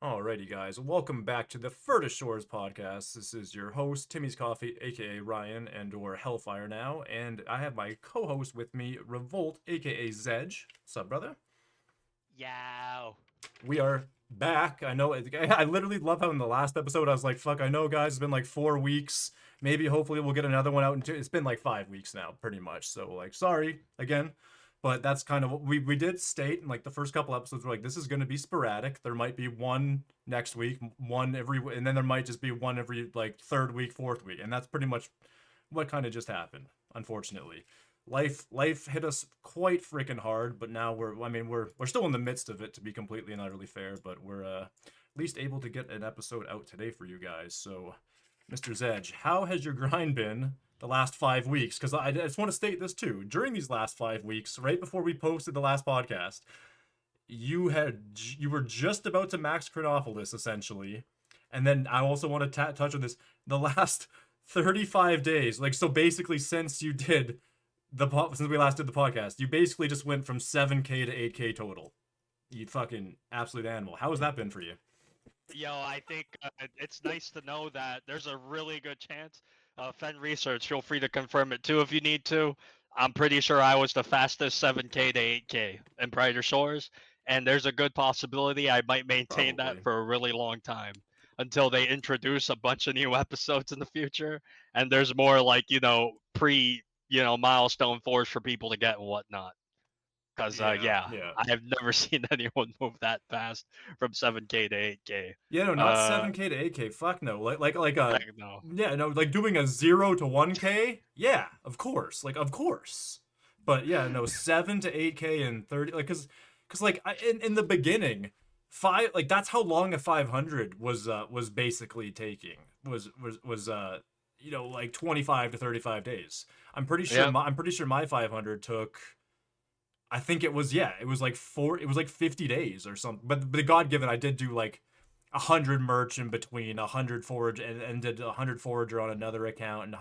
Alrighty, guys, welcome back to the Ferda Shores Podcast. This is your host, Timmy's Coffee, aka Ryan, and/or Hellfire now, and I have my co-host with me, Revolt, aka Zedge. What's up, brother? Yow. We are back. I know. I literally love how in the last episode I was like, "Fuck, I know, guys. It's been like 4 weeks. Maybe, hopefully, we'll get another one out." It's been like 5 weeks now, pretty much. So, like, sorry again. But that's kind of what we did state in like the first couple episodes. We're like, this is going to be sporadic. There might be one next week, one every, and then there might just be one every like third week, fourth week, and that's pretty much what kind of just happened. Unfortunately, life hit us quite freaking hard. But now we're still in the midst of it, to be completely and utterly fair. But we're at least able to get an episode out today for you guys. So, Mr. Zedge, how has your grind been the last 5 weeks? Because I just want to state this too. During these last 5 weeks, right before we posted the last podcast, you were just about to max Chronopolis essentially, and then I also want to touch on this. The last 35 days, like so, basically since you did since we last did the podcast, you basically just went from 7K to 8K total. You fucking absolute animal. How has that been for you? Yo, I think it's nice to know that there's a really good chance. Fen Research, feel free to confirm it too if you need to. I'm pretty sure I was the fastest 7K to 8K in Brighter Shores, and there's a good possibility I might maintain that Probably. for a really long time until they introduce a bunch of new episodes in the future, and there's more like, milestone fours for people to get and whatnot. Because Yeah, yeah, yeah. I have never seen anyone move that fast from 7K to 8K. Yeah, no, not 7K to 8K. Fuck no. Heck no. Yeah, no, like doing a 0 to 1K. Yeah, of course. Like of course. But yeah, no, 7 to 8K and 30 like cuz like in the beginning, five like that's how long a 500 was basically taking. Was like 25 to 35 days. Yep. I'm pretty sure my 500 took, I think it was like 50 days or something. But the God given, I did do like 100 merch in between, 100 forage, and did 100 forager on another account, and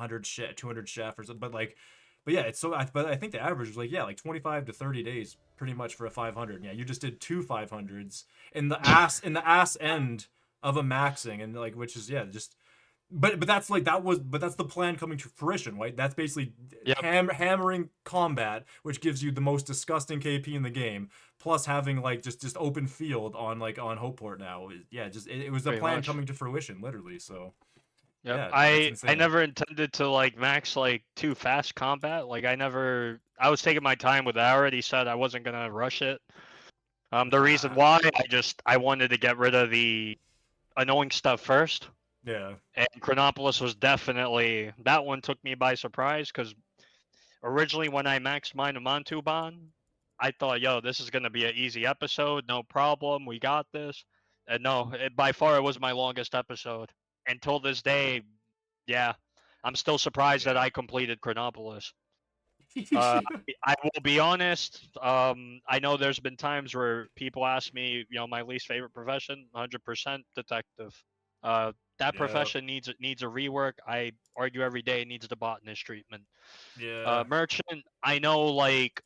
200 chef or something. But yeah, but I think the average was like, yeah, like 25 to 30 days pretty much for a 500. Yeah, you just did two 500s in the ass end of a maxing, and like, which is, yeah, just, but that's like but that's the plan coming to fruition, right? That's basically Yep. hammering combat, which gives you the most disgusting KP in the game, plus having like just open field on Hopeport now. Yeah, just it was the Pretty plan much. coming to fruition, literally. So Yep. yeah, it's I insane. never intended to like max like too fast combat. Like I was taking my time with it. I already said I wasn't gonna rush it. The reason Ah, why I wanted to get rid of the annoying stuff first. yeah, And Chronopolis was definitely that one took me by surprise because originally when I maxed mine to Montuban, I thought, yo, this is gonna be an easy episode, no problem, we got this. And no, by far it was my longest episode. Until this day, yeah, I'm still surprised that yeah. I completed Chronopolis. Uh, I will be honest. I know there's been times where people ask me, my least favorite profession, 100% detective. That Yeah, profession needs a rework. I argue every day it needs the botanist treatment. yeah, Merchant, I know like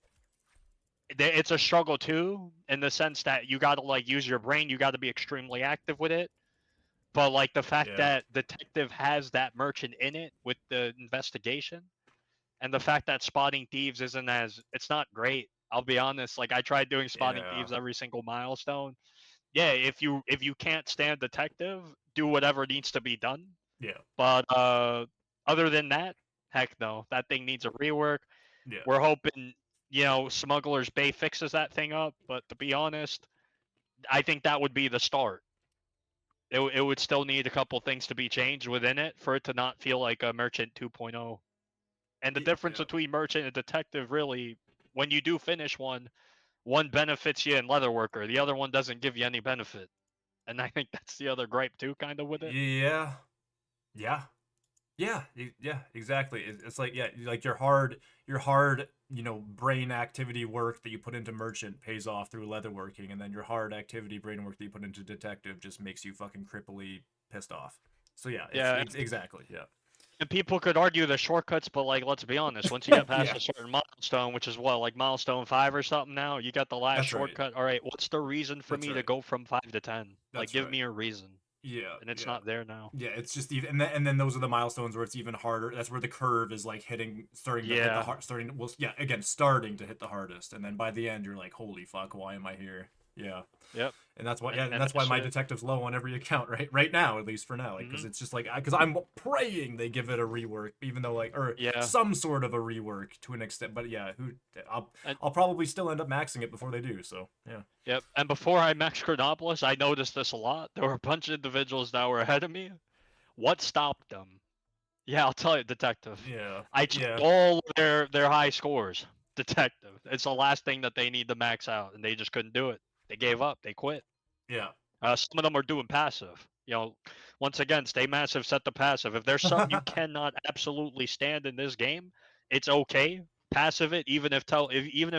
it's a struggle too, in the sense that you got to like use your brain. You got to be extremely active with it. But like the fact yeah, that detective has that merchant in it with the investigation, and the fact that spotting thieves isn't as it's not great. I'll be honest. Like I tried doing spotting yeah, thieves every single milestone. Yeah, if you can't stand detective, do whatever needs to be done. yeah, But other than that, heck no. That thing needs a rework. yeah. We're hoping, Smuggler's Bay fixes that thing up. But to be honest, I think that would be the start. It would still need a couple things to be changed within it for it to not feel like a Merchant 2.0. And the difference Yeah. between Merchant and Detective really, when you do finish one benefits you in Leatherworker, the other one doesn't give you any benefit. And I think that's the other gripe too, kind of with it. Yeah, yeah. Yeah, yeah, exactly. It's like, yeah, like your hard, brain activity work that you put into merchant pays off through leatherworking, and then your hard activity brain work that you put into detective just makes you fucking cripply pissed off. So yeah, Yeah, it's exactly, yeah. And people could argue the shortcuts, but like, let's be honest. Once you get past Yeah, a certain milestone, which is what, like milestone 5 or something now, you got the last that's right. shortcut. All right, what's the reason for That's me to right. go from 5 to 10? Like, That's give right. me a reason. Yeah, And it's yeah. not there now. Yeah, it's just even, and then those are the milestones where it's even harder. That's where the curve is like starting to hit the Yeah. hard, starting. Well, yeah, again, starting to hit the hardest, and then by the end, you're like, holy fuck, why am I here? Yeah, Yep. and that's why, And yeah, and and that's why that's my it. detective's low on every account, right now, at least for now, like, because Mhm. it's just like, because I'm praying they give it a rework, even though like, or Yeah. some sort of a rework to an extent. But yeah, I'll And I'll probably still end up maxing it before they do. So yeah, yep. And before I maxed Chronopolis, I noticed this a lot. There were a bunch of individuals that were ahead of me. What stopped them? Yeah, I'll tell you, detective. yeah, I checked yeah, all of their high scores. Detective. It's the last thing that they need to max out, and they just couldn't do it. They gave up. They quit. yeah. Some of them are doing passive. Once again, stay massive, set the passive. If there's something you cannot absolutely stand in this game, it's okay. Passive it, even if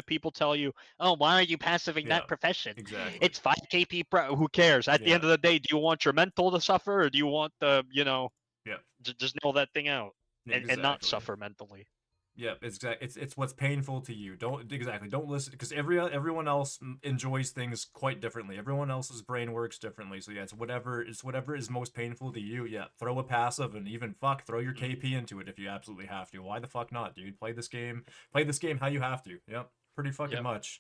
people tell you, "Oh, why are you passiving Yeah, that profession? exactly. It's 5 KP pro." Who cares? At the Yeah, end of the day, do you want your mental to suffer, or do you want yeah, just nail that thing out and not exactly. suffer mentally? Yeah, it's what's painful to you. Don't listen, because everyone else enjoys things quite differently. Everyone else's brain works differently. So yeah, it's whatever is most painful to you. Yeah, throw a passive, and even throw your Mhm. KP into it if you absolutely have to. Why the fuck not, dude? Play this game how you have to. Yep, pretty fucking Yep. much.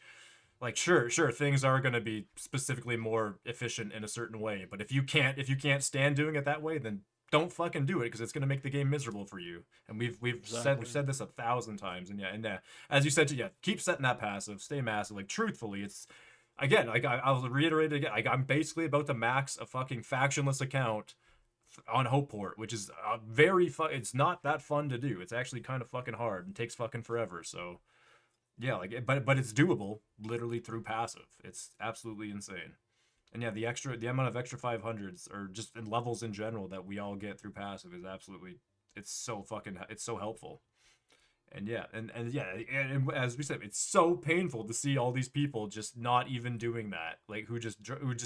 Like, sure, things are gonna be specifically more efficient in a certain way, but if you can't stand doing it that way, then don't fucking do it, because it's gonna make the game miserable for you. And we've said we've Exactly. said this 1,000 times. And yeah, as you said, yeah, keep setting that passive, stay massive. Like, truthfully, it's, again, like, I'll reiterate it again. Like, I'm basically about to max a fucking factionless account on Hopeport, which is very fun. It's not that fun to do. It's actually kind of fucking hard and takes fucking forever. So yeah, like, but it's doable literally through passive. It's absolutely insane. And yeah, the amount of extra 500s, or just in levels in general, that we all get through passive is absolutely, it's so helpful. And yeah, and yeah, and as we said, it's so painful to see all these people just not even doing that. Like, who just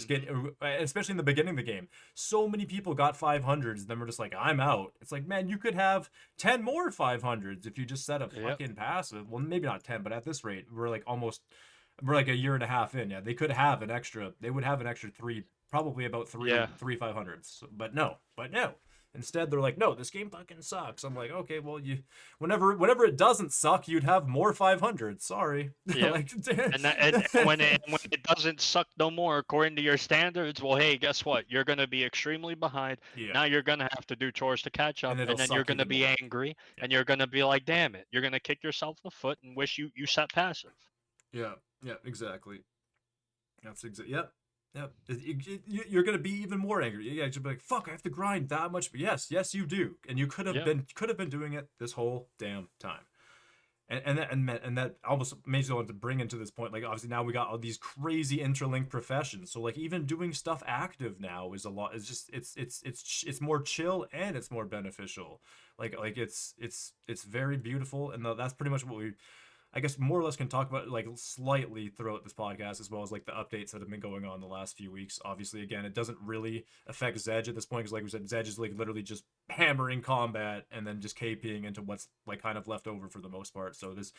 get, Hmm. especially in the beginning of the game, so many people got 500s, then we're just like, I'm out. It's like, man, you could have 10 more 500s if you just set a Yep. fucking passive. Well, maybe not 10, but at this rate, we're like a year and a half in. Yeah, they would have an extra three, probably about Yeah. three 500s. But no. Instead, they're like, no, this game fucking sucks. I'm like, okay, well, whenever it doesn't suck, you'd have more 500. Sorry. Yep. Like, And when it doesn't suck no more according to your standards, well, hey, guess what? You're gonna be extremely behind. yeah, Now you're gonna have to do chores to catch up, and it'll and then you're suck gonna even be more. angry, Yeah, and you're gonna be like, damn it. You're gonna kick yourself in the foot and wish you set passive. yeah, yeah, exactly. That's exactly. Yep. Yep. You're gonna be even more angry. Yeah, you'll be like, "Fuck, I have to grind that much." But yes, you do, and you Yep. could have been doing it this whole damn time. And that almost makes me want to bring into this point. Like, obviously now we got all these crazy interlinked professions. So like, even doing stuff active now is a lot. It's just it's more chill, and it's more beneficial. Like it's very beautiful, and that's pretty much what we, I guess, more or less can talk about, like, slightly throughout this podcast, as well as like the updates that have been going on the last few weeks. Obviously, again, it doesn't really affect Zedge at this point, because like we said, Zedge is like literally just hammering combat and then just KPing into what's like kind of left over for the most part. So this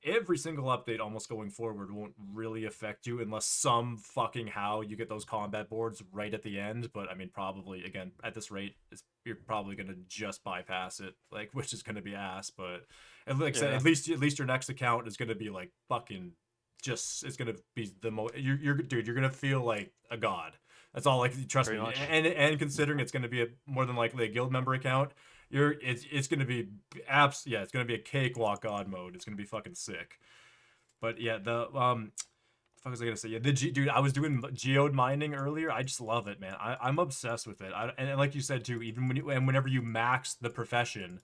every single update almost going forward won't really affect you, unless some fucking how you get those combat boards right at the end. But I mean, probably, again, at this rate, you're probably gonna just bypass it, like, which is gonna be ass. But, and like I said, Yeah. at least your next account is gonna be like fucking, just, it's gonna be the most, you're gonna feel like a god. That's all. Like, trust Pretty me. much. And considering it's gonna be more than likely a guild member account, it's gonna be it's gonna be a cakewalk god mode. It's gonna be fucking sick. But yeah, the fuck was I gonna say? Yeah, dude, I was doing geode mining earlier. I just love it, man. I'm obsessed with it. And like you said too, even whenever you max the profession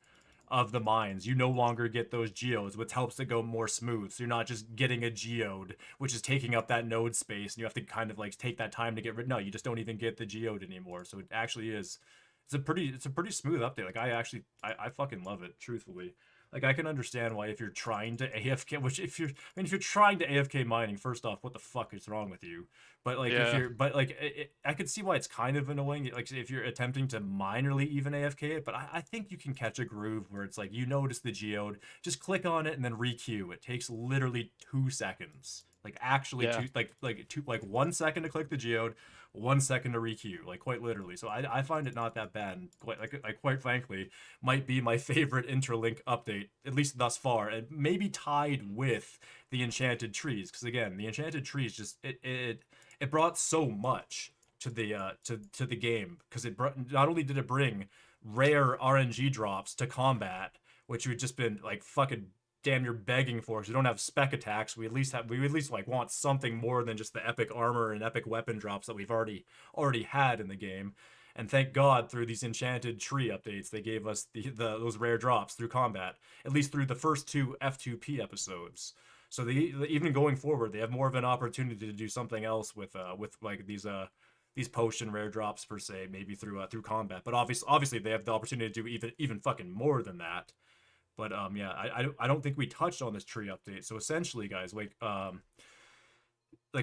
of the mines, you no longer get those geodes, which helps it go more smooth. So you're not just getting a geode, which is taking up that node space, and you have to kind of like take that time to get rid. No, you just don't even get the geode anymore. So it actually is. It's a pretty smooth update. Like, I fucking love it, truthfully. Like I can understand why if you're trying to AFK, which if you're trying to AFK mining, first off, what the fuck is wrong with you? But like if Yeah. you're, but like I could see why it's kind of annoying. Like if you're attempting to minorly even AFK it, but I think you can catch a groove where it's like you notice the geode, just click on it and then requeue. It takes literally 2 seconds. Like actually Yeah. like 1 second to click the geode, 1 second to requeue, like quite literally. So I find it not that bad. And quite frankly, might be my favorite interlink update, at least thus far, and maybe tied with the enchanted trees. Because again, the enchanted trees just it brought so much to the to the game because it brought, not only did it bring rare RNG drops to combat, which we've just been like fucking damn near begging for. Because we don't have spec attacks. We at least like want something more than just the epic armor and epic weapon drops that we've already had in the game. And thank God through these enchanted tree updates, they gave us the those rare drops through combat, at least through the first two F2P episodes. So even going forward, they have more of an opportunity to do something else with like these potion rare drops per se, maybe through combat. But obviously they have the opportunity to do even fucking more than that. But yeah, I don't think we touched on this tree update. So essentially, guys, like I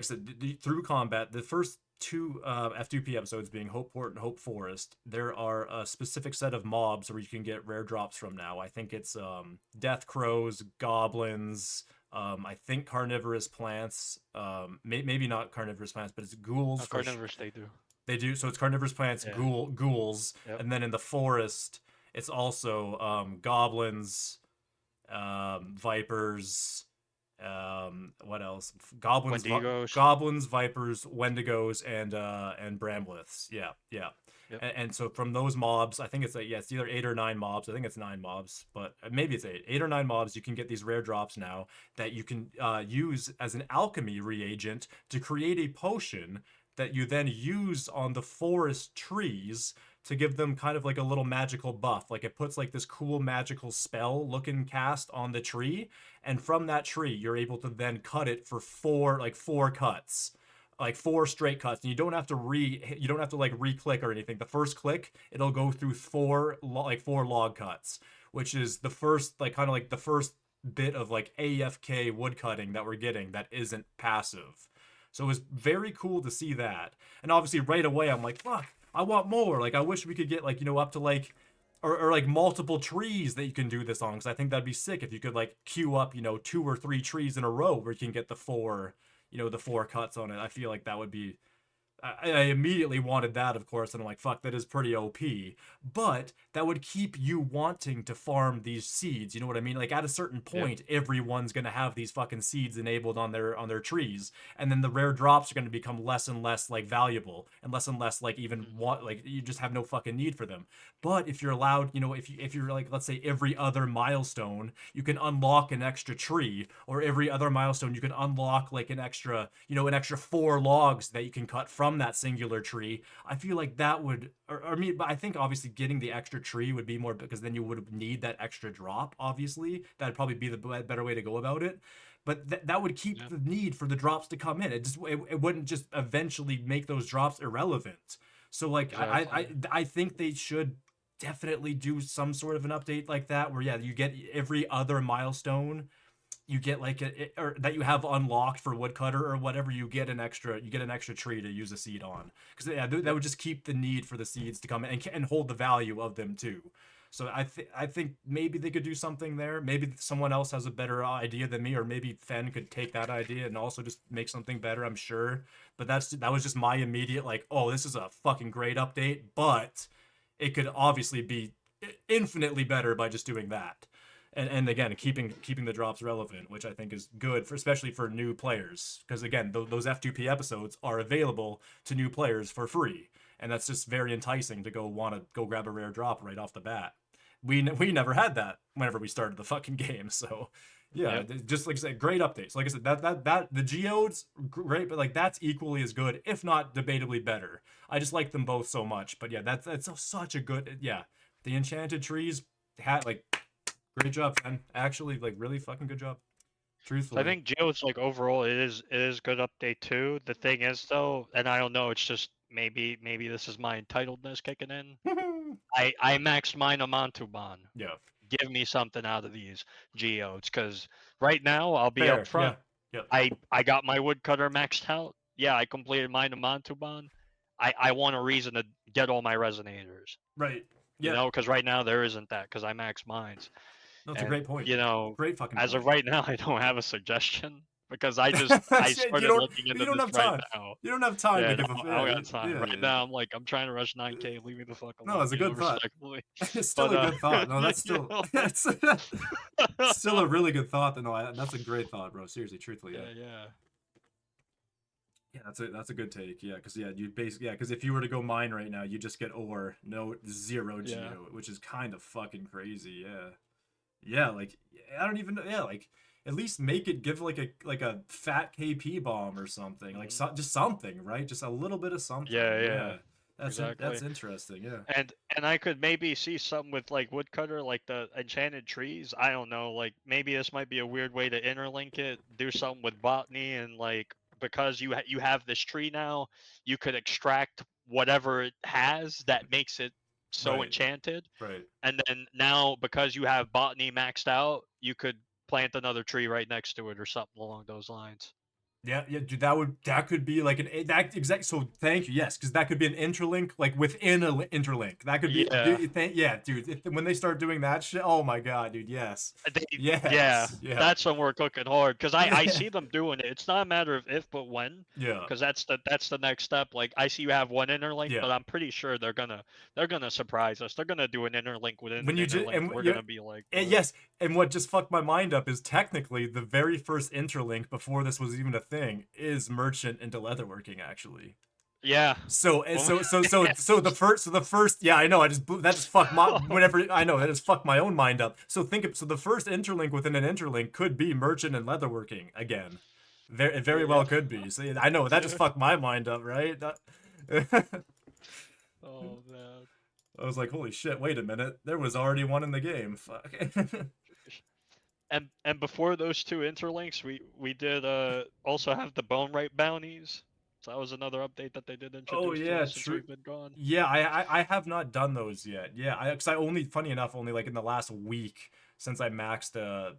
said, through combat, the first two F2P episodes being Hopeport and Hope Forest, there are a specific set of mobs where you can get rare drops from now. I think it's death crows, goblins, I think carnivorous plants, maybe not carnivorous plants, but it's ghouls for Carnivores they do. they do. So it's carnivorous plants, Yeah. ghouls, Yep. and then in the forest, it's also goblins, vipers, what else? Wendigos. Goblins, vipers, wendigos, and brambleths. Yeah, yeah. Yep. And so from those mobs, I think it's like, yeah, it's either 8 or 9 mobs. I think it's 9 mobs, but maybe it's 8 or 9 mobs. You can get these rare drops now that you can use as an alchemy reagent to create a potion that you then use on the forest trees to give them kind of like a little magical buff. Like it puts like this cool magical spell looking cast on the tree, and from that tree you're able to then cut it for four cuts, like four straight cuts, and you don't have to like re-click or anything. The first click it'll go through four log cuts, which is the first like kind of like the first bit of like AFK woodcutting that we're getting that isn't passive. So it was very cool to see that. And obviously right away I'm like, fuck, I want more. Like I wish we could get like, up to like or like multiple trees that you can do this on, because I think that'd be sick if you could like queue up, 2 or 3 trees in a row where you can get the four cuts on it. I feel like that would be I immediately wanted that, of course, and I'm like, fuck, that is pretty OP. But that would keep you wanting to farm these seeds. You know what I mean? Like at a certain Yep. point, everyone's gonna have these fucking seeds enabled on their trees, and then the rare drops are gonna become less and less like valuable, and less like even Mhm. want like you just have no fucking need for them. But if you're allowed, if you're like, let's say every other milestone, you can unlock an extra tree, or every other milestone you can unlock like an extra 4 logs that you can cut from that singular tree. I feel like that would, or me, but I think obviously getting the extra tree would be more because then you would need that extra drop. Obviously, that'd probably be the better way to go about it. But that would keep Yep. the need for the drops to come in. It wouldn't just eventually make those drops irrelevant. So like Exactly. I think they should definitely do some sort of an update like that where yeah you get every other milestone, you get like or that you have unlocked for woodcutter or whatever, you get an extra tree to use a seed on, because yeah that Yep. would just keep the need for the seeds to come in and hold the value of them too. So I think maybe they could do something there. Maybe someone else has a better idea than me, or maybe Fen could take that idea and also just make something better. I'm sure, but that was just my immediate like, oh, this is a fucking great update, but it could obviously be infinitely better by just doing that. And again, keeping the drops relevant, which I think is good for especially for new players, because again, those F2P episodes are available to new players for free, and that's just very enticing to want to go grab a rare drop right off the bat. We never had that whenever we started the fucking game, so yeah, Yep. just like I said, great updates. Like I said, that the geodes great, but like that's equally as good, if not debatably better. I just like them both so much. But yeah, that's such a good, yeah. The enchanted trees had like great job, man. Actually, like really fucking good job. So I Truthfully. think Geo's like overall it is good update too. The thing is though, and I don't know, it's just maybe this is my entitledness kicking in. I maxed mine on Montuban. Yeah. give me something out of these geodes, because right now I'll be Fair. upfront. Yeah. Yep. I got my woodcutter maxed out. Yeah, I completed mine to Montauban. I want a reason to get all my resonators. Right. You Yeah. know, because right now there isn't that, because I maxed mines. That's a And great point. you know, Great fucking as of point. right now, I don't have a suggestion because I Shit, started looking you into don't this have right time. now. You don't have time to Yeah, give no, a I yeah, don't got time. yeah, Right yeah. now, I'm trying to rush 9K. Leave me the fuck No, alone, it's a good thought. respectfully. It's still But a good thought. No, that's you still know, it's still a really good thought. No, that's a great thought, bro. Seriously, truthfully, yeah. yeah. Yeah, that's a good take. Yeah, because you basically because if you were to go mine right now, you just get ore, no zero Yeah. geo, which is kind of fucking crazy. Yeah, yeah, like I don't even know. Yeah, like at least make it give like a fat KP bomb or something, like just something, right? Just a little bit of something. Yeah, Yeah, that's exactly. interesting. Yeah. And I could maybe see something with like woodcutter, like the enchanted trees. I don't know. Like maybe this might be a weird way to interlink it. Do something with botany and like because you have this tree now, you could extract whatever it has that makes it so Right. enchanted. Right. And then now because you have botany maxed out, you could plant another tree right next to it or something along those lines. Yeah, yeah, dude, that could be like that exact. So thank you, yes, because that could be an interlink, like within a interlink. That could be, Yeah. yeah, dude. When they start doing that shit, oh my god, dude, yes, Yeah, yes, yeah, that's when we're cooking hard because I yeah, see them doing it. It's not a matter of if, but when, yeah, because that's the next step. Like I see you have one interlink, yeah. but I'm pretty sure they're gonna surprise us. They're gonna do an interlink within When an you just interlink. and We're yeah, gonna be like, and what? yes, and what just fucked my mind up is technically the very first interlink before this was even a thing is merchant into leatherworking actually. Yeah. So and Well, so the first yeah I know that just fucked my whenever I know that just fucked my own mind up. So think of the first interlink within an interlink could be merchant and leatherworking again. It very yeah. well could be. So I know that just fucked my mind up, right? Oh man. I was like, holy shit! Wait a minute, there was already one in the game. Fuck. And before those two interlinks, we did also have the bone right bounties. So that was another update that they did Oh introduce to yeah, us since true. we've been gone. Yeah, I have not done those yet. Yeah, because I only funny enough only like in the last week since I maxed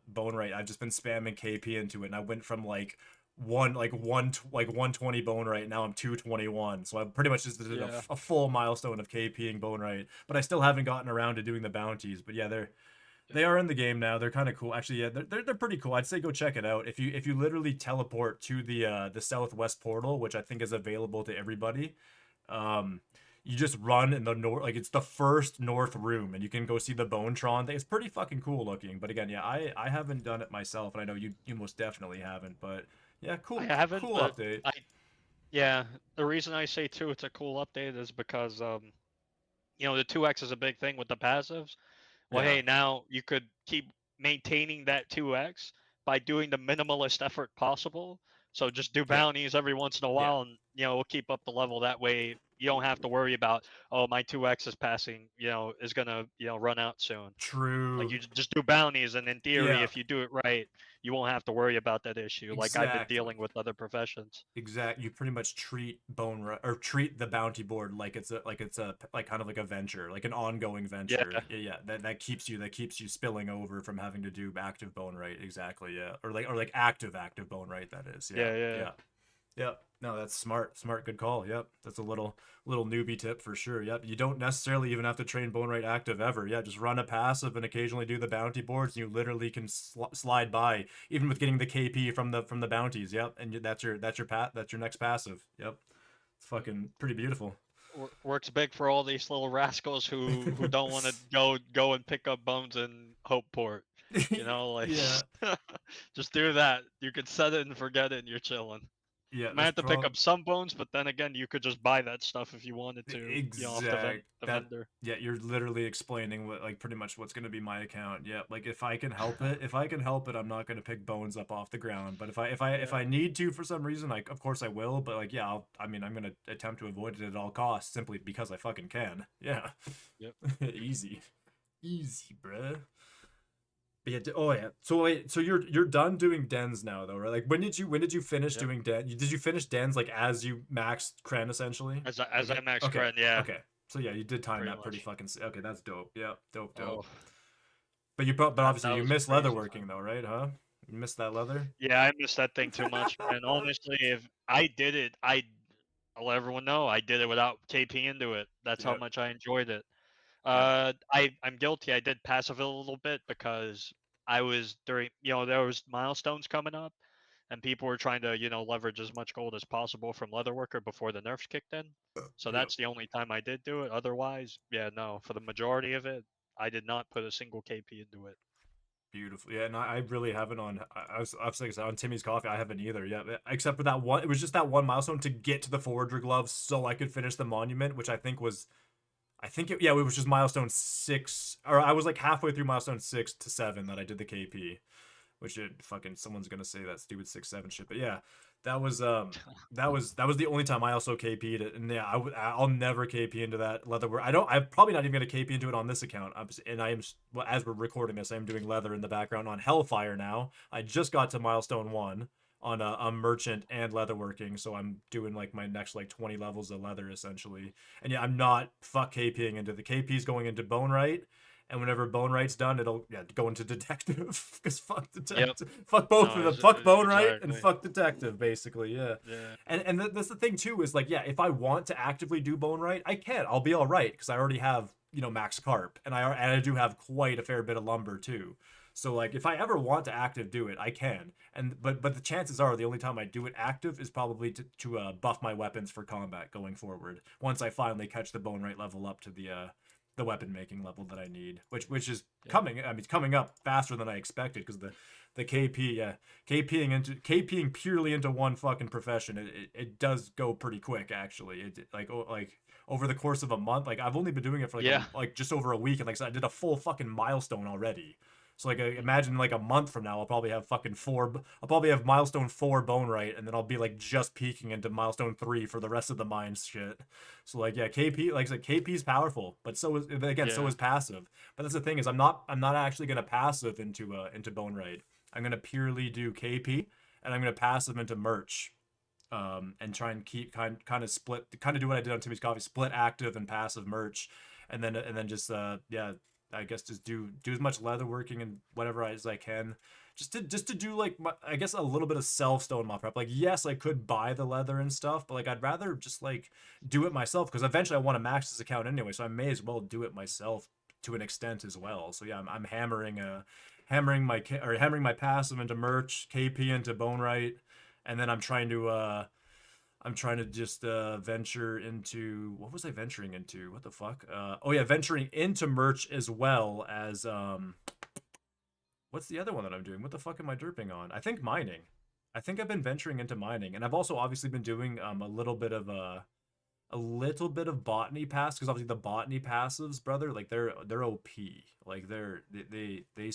bone rate, I've just been spamming KP into it, and I went from like 120 bone rate. Now I'm 221. So I pretty much just did Yeah. a full milestone of KPing bone rate, but I still haven't gotten around to doing the bounties. But yeah, they are in the game now. They're kind of cool. Actually, yeah, they're pretty cool. I'd say go check it out. If you literally teleport to the southwest portal, which I think is available to everybody, um, you just run in the north, like it's the first north room, and you can go see the Bonetron thing. It's pretty fucking cool looking. But again, yeah, I haven't done it myself, and I know you most definitely haven't. But yeah, I cool haven't, cool but update. I yeah. The reason I say too, it's a cool update is because the 2x is a big thing with the passives. Well, Yeah, hey, now you could keep maintaining that 2x by doing the minimalist effort possible. So just do yeah, bounties every once in a yeah. while, and we'll keep up the level. That way, you don't have to worry about, oh, my 2x is passing. Is gonna run out soon. Like True. you just do bounties, and in theory, Yeah, if you do it right, you won't have to worry about that issue. Like I've been exactly. dealing with other professions. You pretty much treat or treat the bounty board like it's a like kind of like a venture, like an ongoing Yeah, venture. Yeah, yeah. That keeps you spilling over from having to do active bone rate. Exactly. Yeah. Or like active bone rate. That is. Yeah. yeah, yeah. Yeah. Yep. No, that's smart. Smart. Good call. Yep. That's a little newbie tip for sure. Yep. You don't necessarily even have to train bone rate active ever. Yeah. Just run a passive and occasionally do the bounty boards. And you literally can slide by even with getting the KP from the bounties. Yep. And that's your next passive. Yep. It's fucking pretty beautiful. Works big for all these little rascals who don't want to go and pick up bones in Hopeport. Like Yeah. just do that. You could set it and forget it, and you're chilling. Yeah. You might That's have to pick probably up some bones, but then again, you could just buy that stuff if you wanted to. Off exact the that. vendor. Yeah, you're literally explaining what like pretty much what's gonna be my account. Yeah, like if I can help it, I'm not gonna pick bones up off the ground. But if Yeah. I need to for some reason, like of course I will. But like yeah, I'm gonna attempt to avoid it at all costs simply because I fucking can. Yeah, Yep. easy, easy, bruh. But yeah, oh yeah. So wait, so you're done doing dens now though, right? Like when did you finish Yep. doing den? Did you finish dens like as you maxed Kren essentially? As I Okay, max okay, credit, yeah, okay. So yeah, you did time pretty that pretty much. fucking. Okay, that's dope. Yeah, dope, Oh, dope. but obviously That you was a miss crazy leatherworking though, right? Huh? You missed that leather. Yeah, I miss that thing too much, man. Honestly, if I did it, I'll let everyone know I did it without KP into it. That's how Yeah. much I enjoyed it. Yeah. I'm guilty. I did passive it a little bit because I was during, there was milestones coming up, and people were trying to, leverage as much gold as possible from Leatherworker before the nerfs kicked in. So Yeah. that's the only time I did do it. Otherwise, yeah, no. For the majority of it, I did not put a single KP into it. Beautiful. Yeah, and I really haven't on. I was like I said, on Timmy's Coffee. I haven't either. Yeah, except for that one. It was just that one milestone to get to the Forager gloves, so I could finish the monument, which I think was. Yeah, it was just milestone 6, or I was like halfway through milestone 6 to 7 that I did the KP, which it fucking someone's gonna say that stupid 6-7 shit. But yeah, that was that was the only time I also KP'd it, and yeah, I'll never KP into that leather. I'm probably not even gonna KP into it on this account. And I am well, as we're recording this, I'm doing leather in the background on Hellfire now. I just got to milestone 1 on a merchant and leatherworking, so I'm doing like my next like 20 levels of leather essentially. And yeah, I'm not KPing into the KP's going into bone right. And whenever Bone Right's done, it'll go into detective because fuck Yep. detective, fuck both No, of them, fuck Bone Right and exactly. fuck detective, basically, yeah. Yeah. And that's the thing too is like yeah, if I want to actively do Bone Right, I can. I'll be all right because I already have max carp and I do have quite a fair bit of lumber too. So like if I ever want to active do it, I can. And but the chances are the only time I do it active is probably to buff my weapons for combat going forward. Once I finally catch the Bone Right level up to the weapon making level that I need, which is Yep. coming. I mean, it's coming up faster than I expected because the KP, yeah, KPing purely into one fucking profession, it does go pretty quick actually. It like over the course of a month, like I've only been doing it for Yeah. like just over a week, and like I said, I did a full fucking milestone already. So like Mhm. imagine like a month from now, I'll probably have fucking I'll probably have milestone 4 bone right, and then I'll be like just peeking into milestone 3 for the rest of the mines shit. So like yeah, KP like I said, KP is powerful, but so is again so Yeah. is passive. But that's the thing is I'm not actually gonna passive into bone right. I'm gonna purely do KP, and I'm gonna passive into merch. And try and keep kind of split, kind of do what I did on Timmy's Coffee, split active and passive merch, and then just yeah, I guess just do as much leather working and whatever as I can, just to do like I guess a little bit of self stone mob prep. Like yes, I could buy the leather and stuff, but like I'd rather just like do it myself because eventually I want to max this account anyway, so I may as well do it myself to an extent as well. So yeah, I'm hammering my passive into merch, KP into bone right, and then I'm trying to just venture into what was I venturing into? What the fuck? Oh yeah, venturing into merch as well as what's the other one that I'm doing? What the fuck am I derping on? I think mining. I think I've been venturing into mining, and I've also obviously been doing a little bit of botany pass because obviously the botany passives, brother, like they're OP. Like they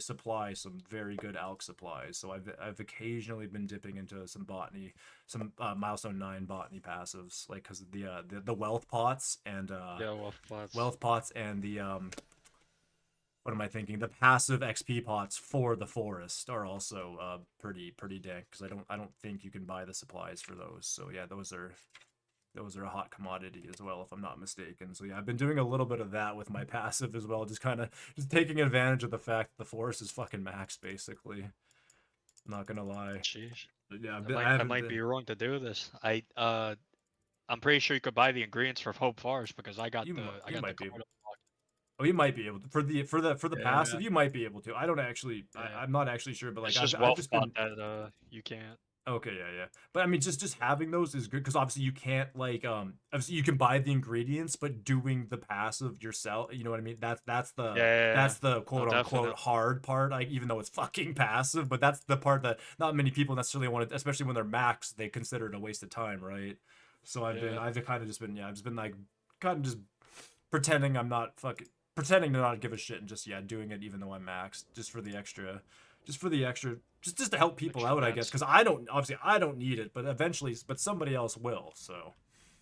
supply some very good alch supplies. So I've occasionally been dipping into some botany, some milestone 9 botany passives, like because the wealth pots and Yeah. Well, that's wealth pots and the what am I thinking? The passive XP pots for the forest are also pretty dank because I don't think you can buy the supplies for those. So yeah, those are a hot commodity as well, if I'm not mistaken. So yeah, I've been doing a little bit of that with my passive as well, just kind of just taking advantage of the fact that the forest is fucking max, basically. I'm not gonna lie. sheesh. But yeah, I I haven't might been. be wrong to do this. I'm pretty sure you could buy the ingredients for Hope Forest because I You got the might be able. card unlocked. Oh, you might be able to for the Yeah. passive. You might be able to. I don't actually. Yeah. I'm not actually sure, but It's like just I've wealth just bot been. that you can't. Okay, yeah, yeah. But I mean, just having those is good because obviously you can't like obviously you can buy the ingredients, but doing the passive yourself, you know what I mean? Yeah, yeah, yeah. That's the No, quote unquote definitely. hard part. Like even though it's fucking passive, but that's the part that not many people necessarily want to, especially when they're max, they consider it a waste of time, right? So Yeah. I've kind of just been I've just been like kind of just pretending I'm not fucking pretending to not give a shit and just doing it even though I'm maxed just for the extra just for the extra just to help people Extra out, I guess, bets. because I don't need it, but eventually but somebody else will. So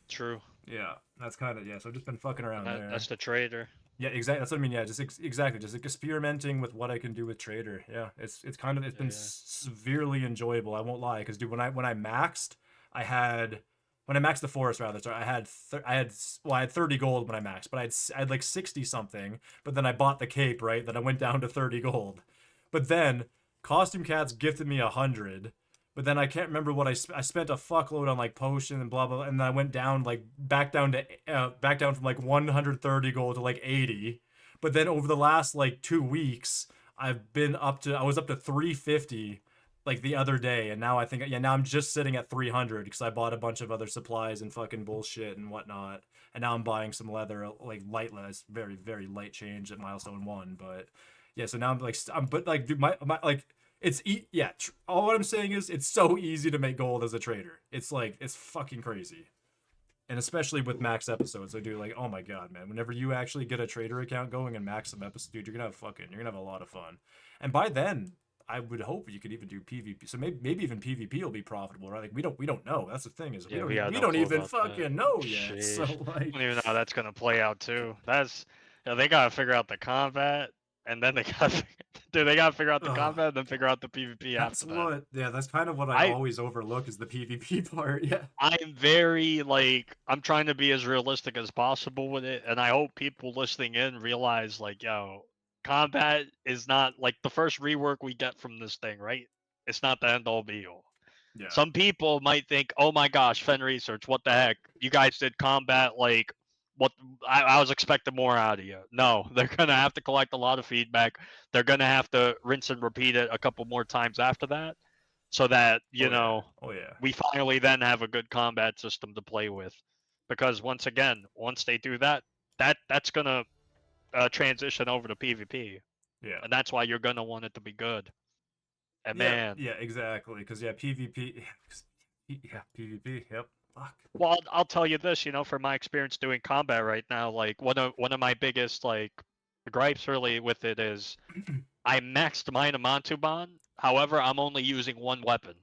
True. yeah, that's kind of so I've just been fucking around That's there. the trader. Yeah, exactly. That's what I mean. Yeah, just exactly, just like experimenting with what I can do with Trader. Yeah, it's kind of Yeah, been yeah. severely enjoyable. I won't lie, because dude, when I maxed, I had when I maxed the forest rather. So I had 30 gold when I maxed, but I had like 60 something. But then I bought the cape, right? Then I went down to 30 gold. But then Costume Cats gifted me 100. But then I can't remember what I spent a fuckload on like potion and blah blah, and then I went down like back down from like 130 gold to like 80. But then over the last like 2 weeks, I was up to 350 like the other day, and now I think now I'm just sitting at 300 because I bought a bunch of other supplies and fucking bullshit and whatnot, and now I'm buying some leather like very very light change at milestone 1, but yeah, so now but like dude, my like all what I'm saying is it's so easy to make gold as a trader. It's like it's fucking crazy. And especially with max episodes, I do like, oh my god, man! Whenever you actually get a trader account going and max some episodes, dude, you're gonna have a lot of fun. And by then, I would hope you could even do PvP. So maybe even PvP will be profitable, right? Like we don't know. That's the thing is we don't even fucking know yet. Sheesh. So like, I don't even know how that's gonna play out too. They gotta figure out the combat, and then they gotta figure out the combat, and then figure out the PvP after that. That's kind of what I always overlook is the PvP part. Yeah. I'm very I'm trying to be as realistic as possible with it, and I hope people listening in realize like, yo, combat is not like the first rework we get from this thing, right? It's not the end all be all. Yeah. Some people might think, oh my gosh, Fen Research, what the heck? You guys did combat like what I was expecting more out of you. No, they're gonna have to collect a lot of feedback. They're gonna have to rinse and repeat it a couple more times after that, so that we finally then have a good combat system to play with. Because once they do that, that's gonna transition over to PvP. Yeah. And that's why you're gonna want it to be good. And man. Yeah, exactly. Because PvP. Yeah, PvP. Yep. Fuck. Well, I'll tell you this, from my experience doing combat right now, like one of my biggest like gripes really with it is I maxed mine Amantuban. However, I'm only using one weapon.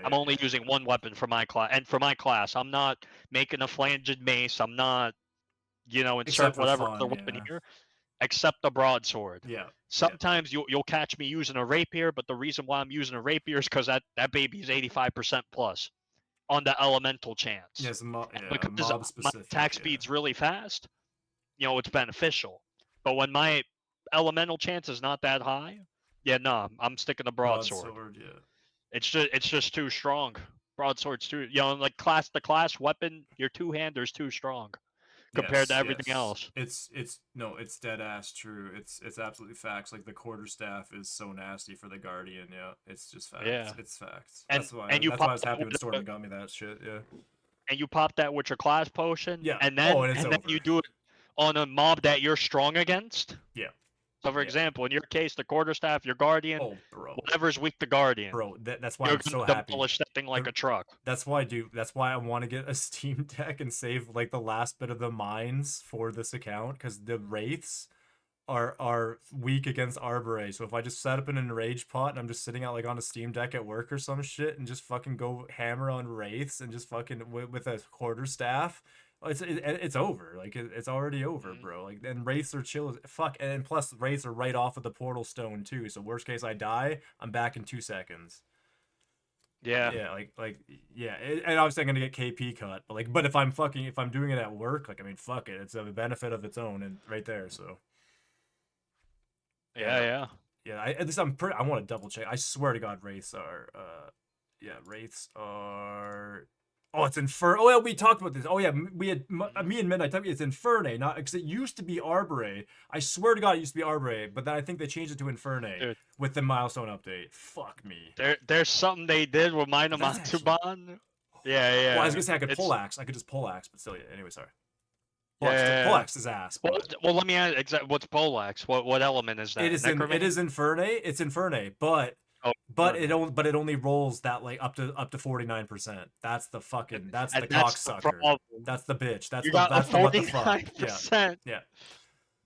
I'm only using one weapon for my class, and for my class, I'm not making a flanged mace. I'm not, insert whatever other weapon here, except the broadsword. Yeah. Sometimes you'll catch me using a rapier, but the reason why I'm using a rapier is because that baby is 85% plus on the elemental chance. Yes, because mob specific, my attack speed's really fast, it's beneficial. But when my elemental chance is not that high, I'm sticking to broadsword. Yeah. It's just too strong. Broadsword's too, like the class weapon, your two-hander's too strong compared to everything else. It's dead ass true. It's absolutely facts. Like the quarterstaff is so nasty for the guardian. Yeah, it's just facts. Yeah, it's facts. That's why I was happy when Stormy got me that shit. Yeah. And you pop that with your class potion. Yeah. And then you do it on a mob that you're strong against. Yeah. So, for example, in your case, the quarterstaff, your guardian, whatever's weak to guardian. Bro, that's why I'm so happy. Demolish that thing like a truck. That's why I want to get a Steam Deck and save like the last bit of the mines for this account, because the wraiths are weak against Arboray. So if I just set up an enraged pot and I'm just sitting out like on a Steam Deck at work or some shit and just fucking go hammer on wraiths and just fucking with a quarterstaff, it's over. Like it's already over, bro. Like, and wraiths are chill as fuck, and plus wraiths are right off of the portal stone too. So worst case I die, I'm back in 2 seconds. Yeah. Yeah. And obviously I'm gonna get KP cut, but if I'm doing it at work, like I mean, fuck it, it's a benefit of its own, and right there. So. Yeah. At least I want to double check. I swear to God, wraiths are. Wraiths are. Oh, it's Inferno. Oh yeah, we talked about this. Oh yeah, me and Midnight talked. It's Infernae, not because it used to be Arboray. I swear to God, it used to be Arboray, but then I think they changed it to Infernae with the milestone update. Fuck me. There's something they did with Minomantuban. Yeah. Well, I was gonna say I could poleaxe. I could just poleaxe, but still, yeah. Anyway, sorry. Poleaxe is ass. Well, let me ask. What's poleaxe? What element is that? It is Infernae. It's Infernae, but it only rolls that like up to 49%. That's the cocksucker. That's the bitch. That's the what the fuck. Yeah.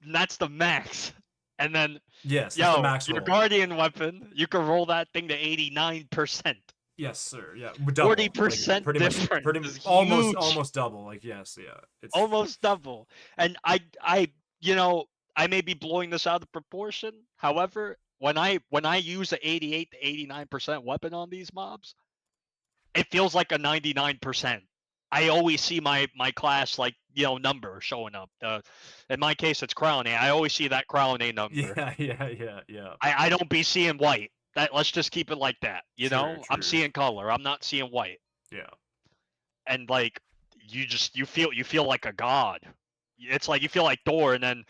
That's the max. And then that's the max your roll. guardian weapon, you can roll that thing to 89%. Yes, sir. Yeah, 40% difference. Pretty much almost double. Like yes, yeah. It's almost double. And I may be blowing this out of proportion. However, when I use an 88 to 89% weapon on these mobs, it feels like a 99%. I always see my class like number showing up. In my case, it's Crown A. I always see that Crown A number. Yeah. I don't be seeing white. Let's just keep it like that. True. I'm seeing color. I'm not seeing white. Yeah. And like you feel like a god. It's like you feel like Thor, and then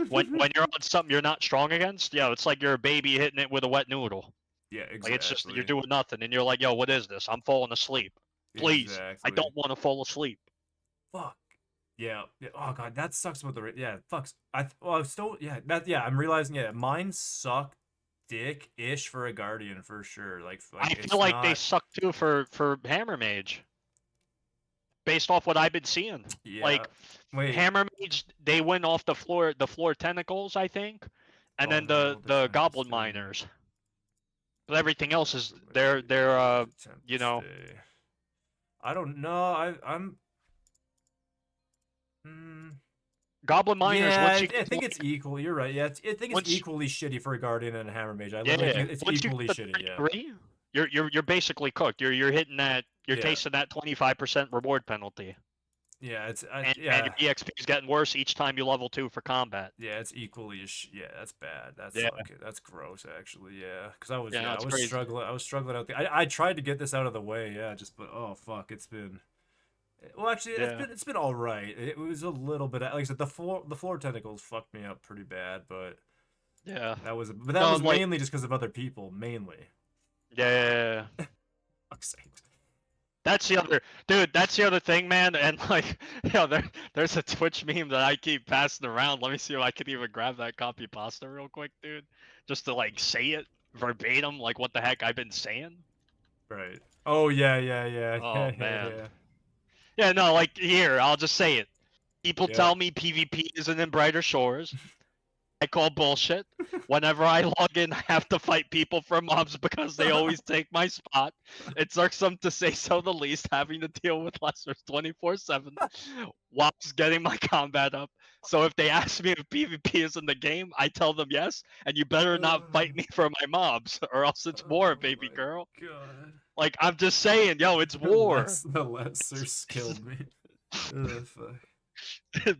when you're on something you're not strong against, it's like you're a baby hitting it with a wet noodle. Yeah, exactly. Like it's just you're doing nothing, and you're like, yo, what is this? I'm falling asleep. Please, Exactly. I don't want to fall asleep. Fuck. Yeah. Oh god, that sucks about the fucks. I'm realizing mine suck dick-ish for a guardian for sure. Like I it's feel like not... they suck too for Hammer Mage. Based off what I've been seeing. Yeah. Like Hammer Mage, they win off the floor tentacles, I think. And then the Goblin Miners. But everything else is they're I don't know. I'm Goblin Miners. Yeah, I think it's equal. You're right. Yeah, I think it's equally shitty for a Guardian and a Hammer Mage. I think it's equally shitty. Yeah. You're basically cooked. You're hitting that. You're tasting that 25% reward penalty. Yeah, and your EXP is getting worse each time you level 2 for combat. Yeah, it's equally that's bad. That's gross actually. Yeah, because I was struggling. I was struggling out there. I tried to get this out of the way. Yeah, but oh fuck, it's been. Well, actually, it's been all right. It was a little bit like I said, the floor tentacles fucked me up pretty bad, but that was mainly just because of other people, mainly. Yeah. Fuck's sake. That's the other thing, man. And like, there's a Twitch meme that I keep passing around. Let me see if I can even grab that copy pasta real quick, dude, just to like say it verbatim, like what the heck I've been saying. Right. Oh yeah. Oh man. Yeah, no, like here, I'll just say it. People tell me PvP isn't in Brighter Shores. I call bullshit. Whenever I log in, I have to fight people for mobs because they always take my spot. It's irksome to say so the least, having to deal with lessers 24/7 whilst getting my combat up. So if they ask me if PvP is in the game, I tell them yes, and you better not fight me for my mobs, or else it's war, baby girl. God. Like, I'm just saying, yo, it's war. The lessers killed me.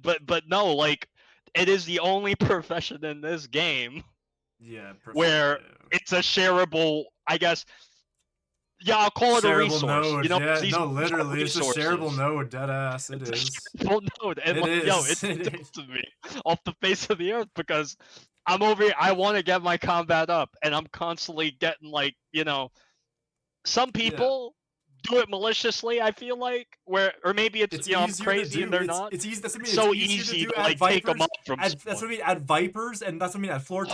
But no, like, it is the only profession in this game where it's a shareable, I guess. Yeah, I'll call it a resource. Node. No, literally, it's a shareable node. Deadass, it is. Shareable node, and it's to me off the face of the earth because I'm over here. I want to get my combat up, and I'm constantly getting some people do it maliciously. I feel like or maybe it's I'm crazy and they're not. It's easy. That's what I mean. So easy to like take them up from. That's what I mean. Add vipers, and that's what I mean. Add floor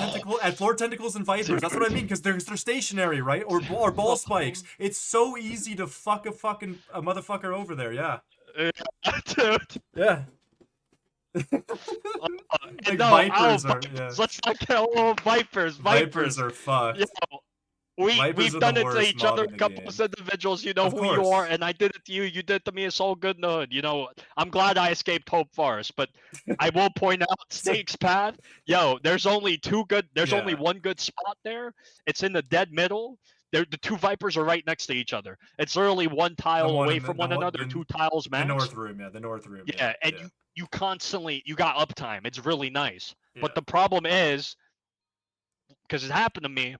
tentacles and vipers. That's what I mean because they're stationary, right? Or ball spikes. It's so easy to fuck a motherfucker over there. Yeah. Dude. Yeah. Like vipers are. Yeah. Let's not get all vipers. Vipers are fucked. We've done it to each other, a couple of individuals, you know who you are, and I did it to you, you did it to me, it's all good in the hood, I'm glad I escaped Hope Forest, but I will point out, Snake's Path, there's only one good spot there, it's in the dead middle, the two Vipers are right next to each other, it's literally one tile away from one another, 2 tiles max. The north room. Yeah, and you constantly, you got uptime, it's really nice, but the problem is, because it happened to me,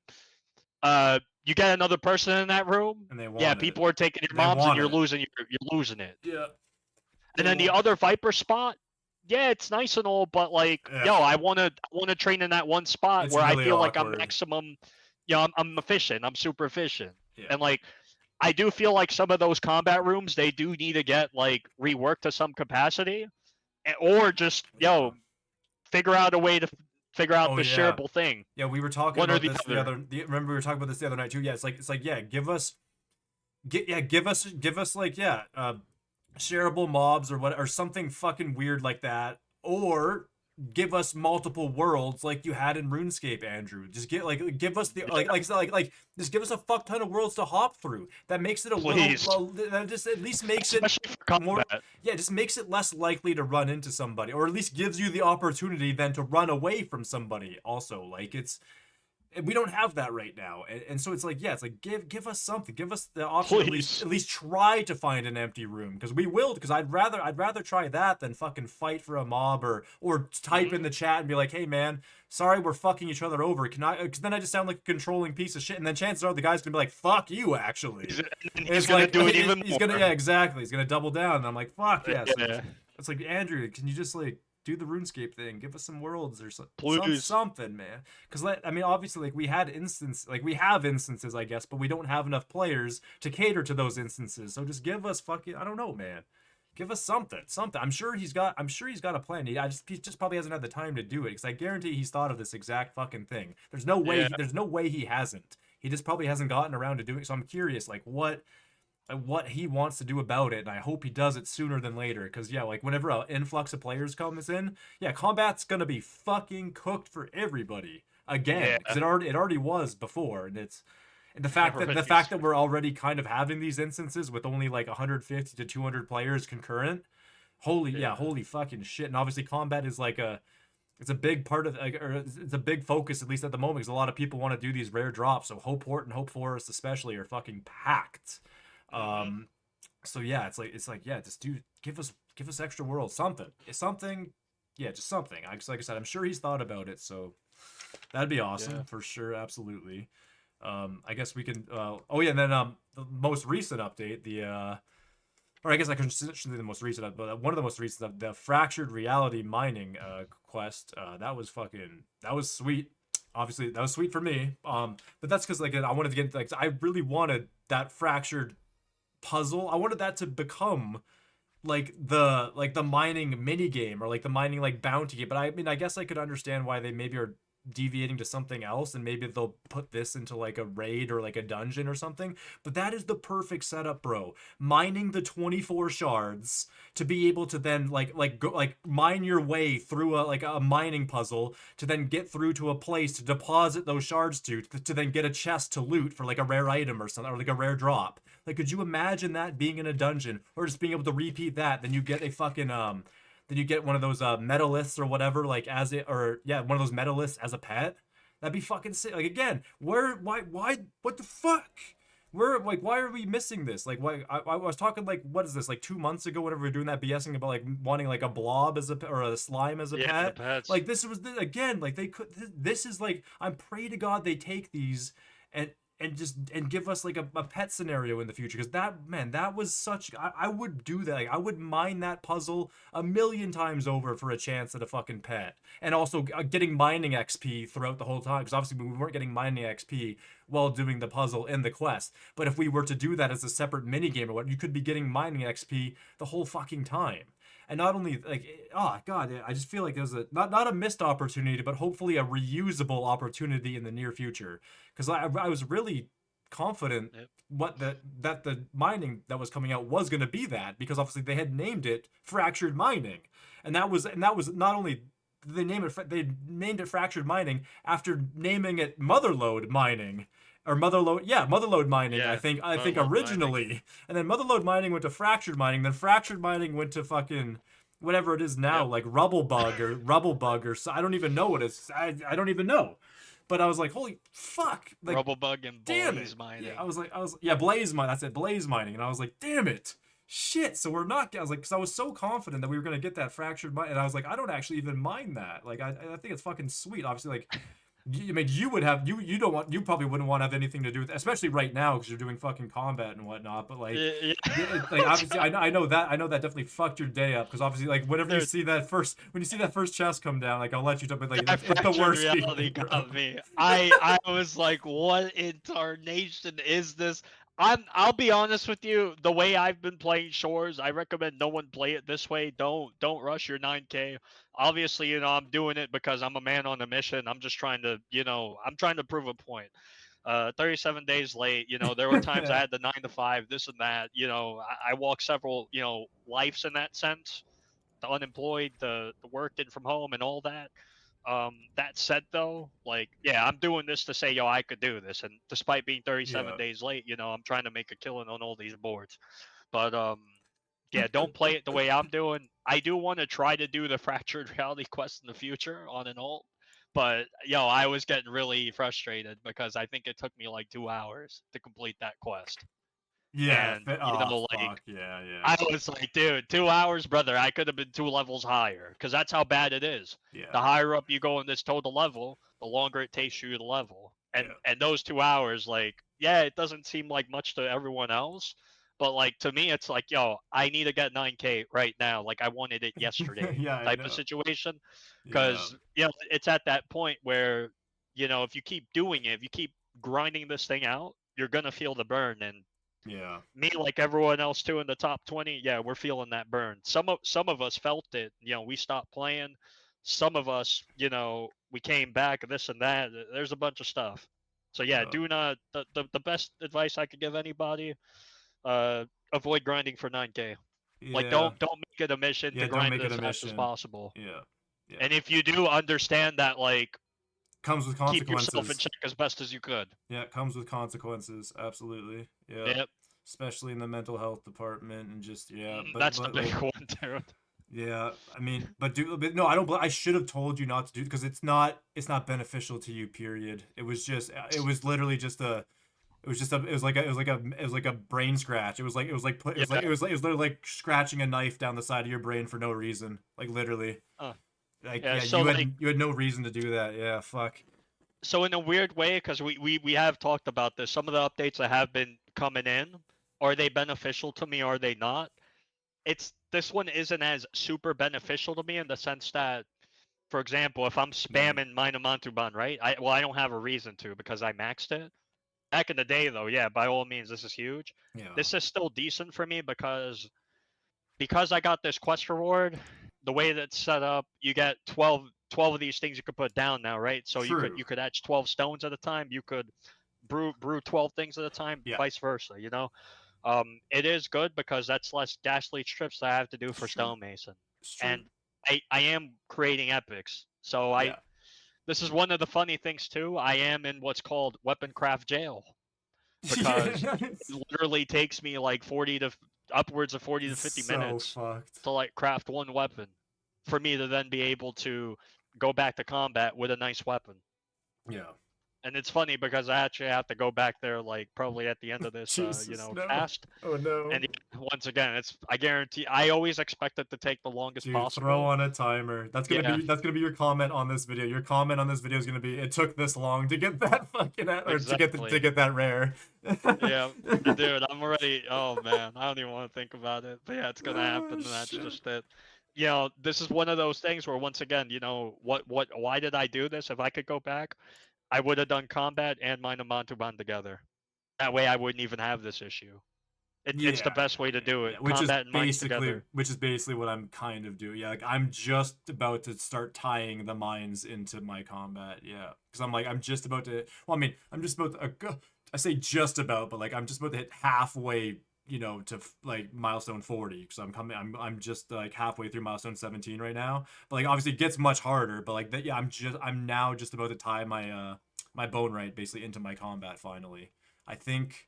you get another person in that room. And people are taking your mobs, and you're losing it. Yeah. And then the other Viper spot, it's nice and all, but I wanna train in that one spot where I feel like I'm maximum. I'm efficient. I'm super efficient. Yeah. And I do feel like some of those combat rooms they do need to get reworked to some capacity, or just figure out a way to figure out the shareable thing. Yeah, we were talking about this remember we were talking about this the other night too. Yeah, it's like give us shareable mobs or something fucking weird like that, or give us multiple worlds like you had in RuneScape, Andrew. Just give us the just give us a fuck ton of worlds to hop through. That makes it that just at least makes it more. Yeah, just makes it less likely to run into somebody, or at least gives you the opportunity then to run away from somebody. Also, And we don't have that right now, and so it's like, yeah, it's like give us something, give us the option to Please. at least try to find an empty room, because we will, because I'd rather try that than fucking fight for a mob, or type in Hmm. the chat and be like, hey man, sorry we're fucking each other over, can I, because then I just sound like a controlling piece of shit, and then chances are the guy's gonna be like, fuck you actually, And then and he's it's gonna like do it even he's gonna, more. yeah, exactly, he's gonna double down, and I'm like, fuck yeah. So Yeah. it's like, Andrew, can you just like do the RuneScape thing, give us some worlds or Please. something, man. Because I mean, obviously, like we have instances, I guess, but we don't have enough players to cater to those instances. So just give us fucking, I don't know, man. Give us something. I'm sure he's got a plan. He just probably hasn't had the time to do it. Because I guarantee he's thought of this exact fucking thing. Yeah. There's no way he hasn't. He just probably hasn't gotten around to doing it. So I'm curious, like what he wants to do about it, and I hope he does it sooner than later. Because yeah, like whenever an influx of players comes in, yeah, combat's gonna be fucking cooked for everybody again. Yeah. Because it already was before, and it's and the Already. fact that we're already kind of having these instances with only like 150 to 200 players concurrent. Yeah. Holy fucking shit. And obviously combat is like it's a big part of, like, or it's a big focus at least at the moment, because a lot of people want to do these rare drops. So Hope and Hope Forest especially are fucking packed. Hmm. um so yeah, it's like, yeah, just give us extra worlds, something, yeah, just something. Like I said, I'm sure he's thought about it, so that'd be awesome Yeah. for sure, absolutely. I guess we can, oh yeah, and then the most recent update, the or I guess I shouldn't say the most recent, but one of the most recent, the fractured reality mining quest, that was sweet. Obviously, that was sweet for me. But that's because like I wanted to get into, like, I really wanted that fractured puzzle. I wanted that to become like the mining mini game, or like the mining like bounty game. But I mean, I guess I could understand why they maybe are deviating to something else, and maybe they'll put this into like a raid or like a dungeon or something. But that is the perfect setup, bro. Mining the 24 shards to be able to then go like mine your way through a mining puzzle to then get through to a place to deposit those shards to then get a chest to loot for like a rare item or something, or like a rare drop. Like, could you imagine that being in a dungeon, or just being able to repeat that? Then you get a fucking then you get one of those metalists or whatever, like as it, or yeah, one of those metalists as a pet. That'd be fucking sick. Like, again, why, what the fuck? We're like, why are we missing this? Like, why? I was talking like, what is this? Like 2 months ago, whenever we were doing that BSing about like wanting like a blob as a or a slime as a Yeah. The pet. pets. Like, this was again, like they could. This is like, I'm pray to God they take these and and give us like a pet scenario in the future, because that, man, that was such, I would do that. Like, I would mine that puzzle a million times over for a chance at a fucking pet, and also getting mining XP throughout the whole time, because obviously we weren't getting mining XP while doing the puzzle in the quest. But if we were to do that as a separate mini game or what, you could be getting mining XP the whole fucking time. And not only like, oh god, I just feel like there's a not a missed opportunity, but hopefully a reusable opportunity in the near future. Because I was really confident Yep. that the mining that was coming out was going to be that, because obviously they had named it fractured mining, and that was not only they named it fractured mining after naming it motherlode mining, or motherlode mining, Yeah. I think Love mining. originally. And then motherlode mining went to fractured mining, then fractured mining went to fucking whatever it is now, Yep. like rubble bug, or so, I don't even know what it's, I don't even know. But I was like, holy fuck, like, Rubblebug and damn it. blaze Yeah, mining. yeah, blaze mine. That's it, blaze mining. And I was like, damn it, shit. So we're not. I was like, because I was so confident that we were gonna get that fractured mine, and I was like, I don't actually even mind that. Like, I think it's fucking sweet. Obviously, like, I mean, you would have, you don't want, you probably wouldn't want to have anything to do with, especially right now because you're doing fucking combat and whatnot. But like, Yeah. like obviously, I know that definitely fucked your day up, because obviously, like, whenever you Dude, see that first, when you see that first chest come down, like, I'll let you jump. But like, that it's the fractured worst reality feeling, bro. got me. I was like, what in tarnation is this? I'll be honest with you, the way I've been playing Shores, I recommend no one play it this way. Don't rush your 9K. Obviously, I'm doing it because I'm a man on a mission. I'm just trying to, I'm trying to prove a point. 37 days late, there were times I Yeah. had the 9 to 5, this and that. I walked several, lives in that sense. The unemployed, the working from home, and all that. That said, though, like, yeah, I'm doing this to say, yo, I could do this. And despite being 37 Yeah. days late, I'm trying to make a killing on all these boards. But yeah, don't play it the way I'm doing. I do want to try to do the fractured reality quest in the future on an alt, But I was getting really frustrated because I think it took me like 2 hours to complete that quest. Yeah. And Oh like fuck. Yeah. Yeah. I was like, dude, 2 hours, brother. I could have been 2 levels higher because that's how bad it is. Yeah. The higher up you go in this total level, the longer it takes you to level. And Yeah. those 2 hours, like, yeah, it doesn't seem like much to everyone else, but like to me, it's like, I need to get 9K right now. Like I wanted it yesterday, Yeah. I type of know. situation. Yeah. Because it's at that point where if you keep doing it, if you keep grinding this thing out, you're gonna feel the burn. And Yeah. me, like everyone else too in the top 20, yeah, we're feeling that burn. Some of us felt it. We stopped playing. Some of us, we came back, this and that. There's a bunch of stuff. So yeah, Yeah. do not. The best advice I could give anybody, uh, avoid grinding for 9K. Like Yeah. don't make it a mission to Yeah. Don't grind make it it as a fast as mission. possible. Yeah. Yeah. And if you do, understand that, like, Comes with keep yourself in consequences. check as best as you could. Yeah, it comes with consequences. Absolutely. Yeah. Yep. Especially in the mental health department and just yeah, That's the but big like one, dude. yeah, I mean, but no, I don't. I should have told you not to do because it's not beneficial to you. Period. It was literally just a. It was just a. It was like a brain scratch. Yeah. It was literally like scratching a knife down the side of your brain for no reason. Like literally. Uh, Like yeah. yeah, So like, you had no reason to do that. Yeah, fuck. so in a weird way, because we have talked about this, some of the updates that have been coming in, are they beneficial to me? Or are they not? This one isn't as super beneficial to me in the sense that, for example, if I'm Mm, spamming Mine right? I don't have a reason to because I maxed it. Back in the day, though, yeah, by all means, this is huge. yeah. This is still decent for me because I got this quest reward. The way that's set up, you get 12 of these things you could put down now, right? So you could True. you could hatch 12 stones at a time. You could brew 12 things at a time, Yeah. vice versa. It is good because that's less ghastly trips that I have to do It's for true. stonemason. It's true. And I am creating epics. So I Yeah. this is one of the funny things too. I am in what's called weapon craft jail because Yeah. it literally takes me like upwards of 40 to It's 50 so minutes fucked. to like craft one weapon for me to then be able to go back to combat with a nice weapon. Yeah. And it's funny because I actually have to go back there like probably at the end of this Jesus, no. cast. Oh no. And once again, I guarantee I always expect it to take the longest Dude, throw possible. on a timer. Yeah, That's gonna be your comment on this video. Your comment on this video is gonna be it took this long to get that fucking or to exactly. get that rare. Yeah, dude, I'm already. Oh man, I don't even want to think about it. But yeah, it's gonna happen, Oh and that's shit. just it. This is one of those things where once again, why did I do this? If I could go back, I would have done combat and Mine and Montalban together. That way, I wouldn't even have this issue. It's the Yeah, best way to do yeah. it. Combat and mines together. Which is basically what I'm kind of doing. Yeah, like I'm just about to start tying the mines into my combat. Yeah, because I'm just about to. Well, I mean, I'm just about to. I say just about, but like I'm just about to hit halfway. To like milestone 40 because I'm just like halfway through milestone 17 right now. But like obviously it gets much harder. But like that, yeah, I'm now just about to tie my bone right basically into my combat finally. I think.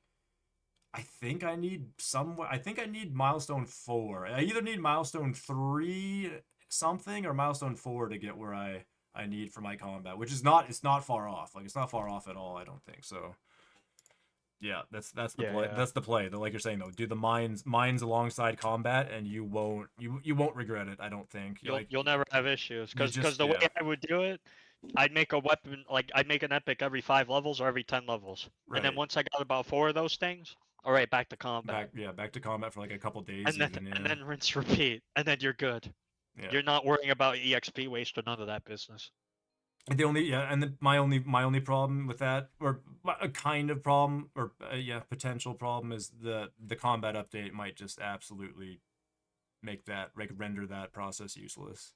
I think I need milestone 4. I either need milestone 3 something or milestone 4 to get where I need for my combat, which is not it's not far off. Like it's not far off at all, I don't think. So, yeah, that's the Yeah, play. yeah. That's the play. Like you're saying though, do the mines alongside combat and you won't regret it, I don't think. You'll you'll never have issues You because just the way yeah, I would do it, I'd make a weapon like I'd make an epic every 5 levels or every 10 levels, and then right. once I got about 4 of those things, all right, back to combat. Back to combat for like a couple days and then even, and yeah. then rinse repeat, and then you're good. Yeah. You're not worrying about exp waste or none of that business. The only yeah, and my only problem with that, or a kind of problem, or yeah, potential problem is the combat update might just absolutely make that like render that process useless.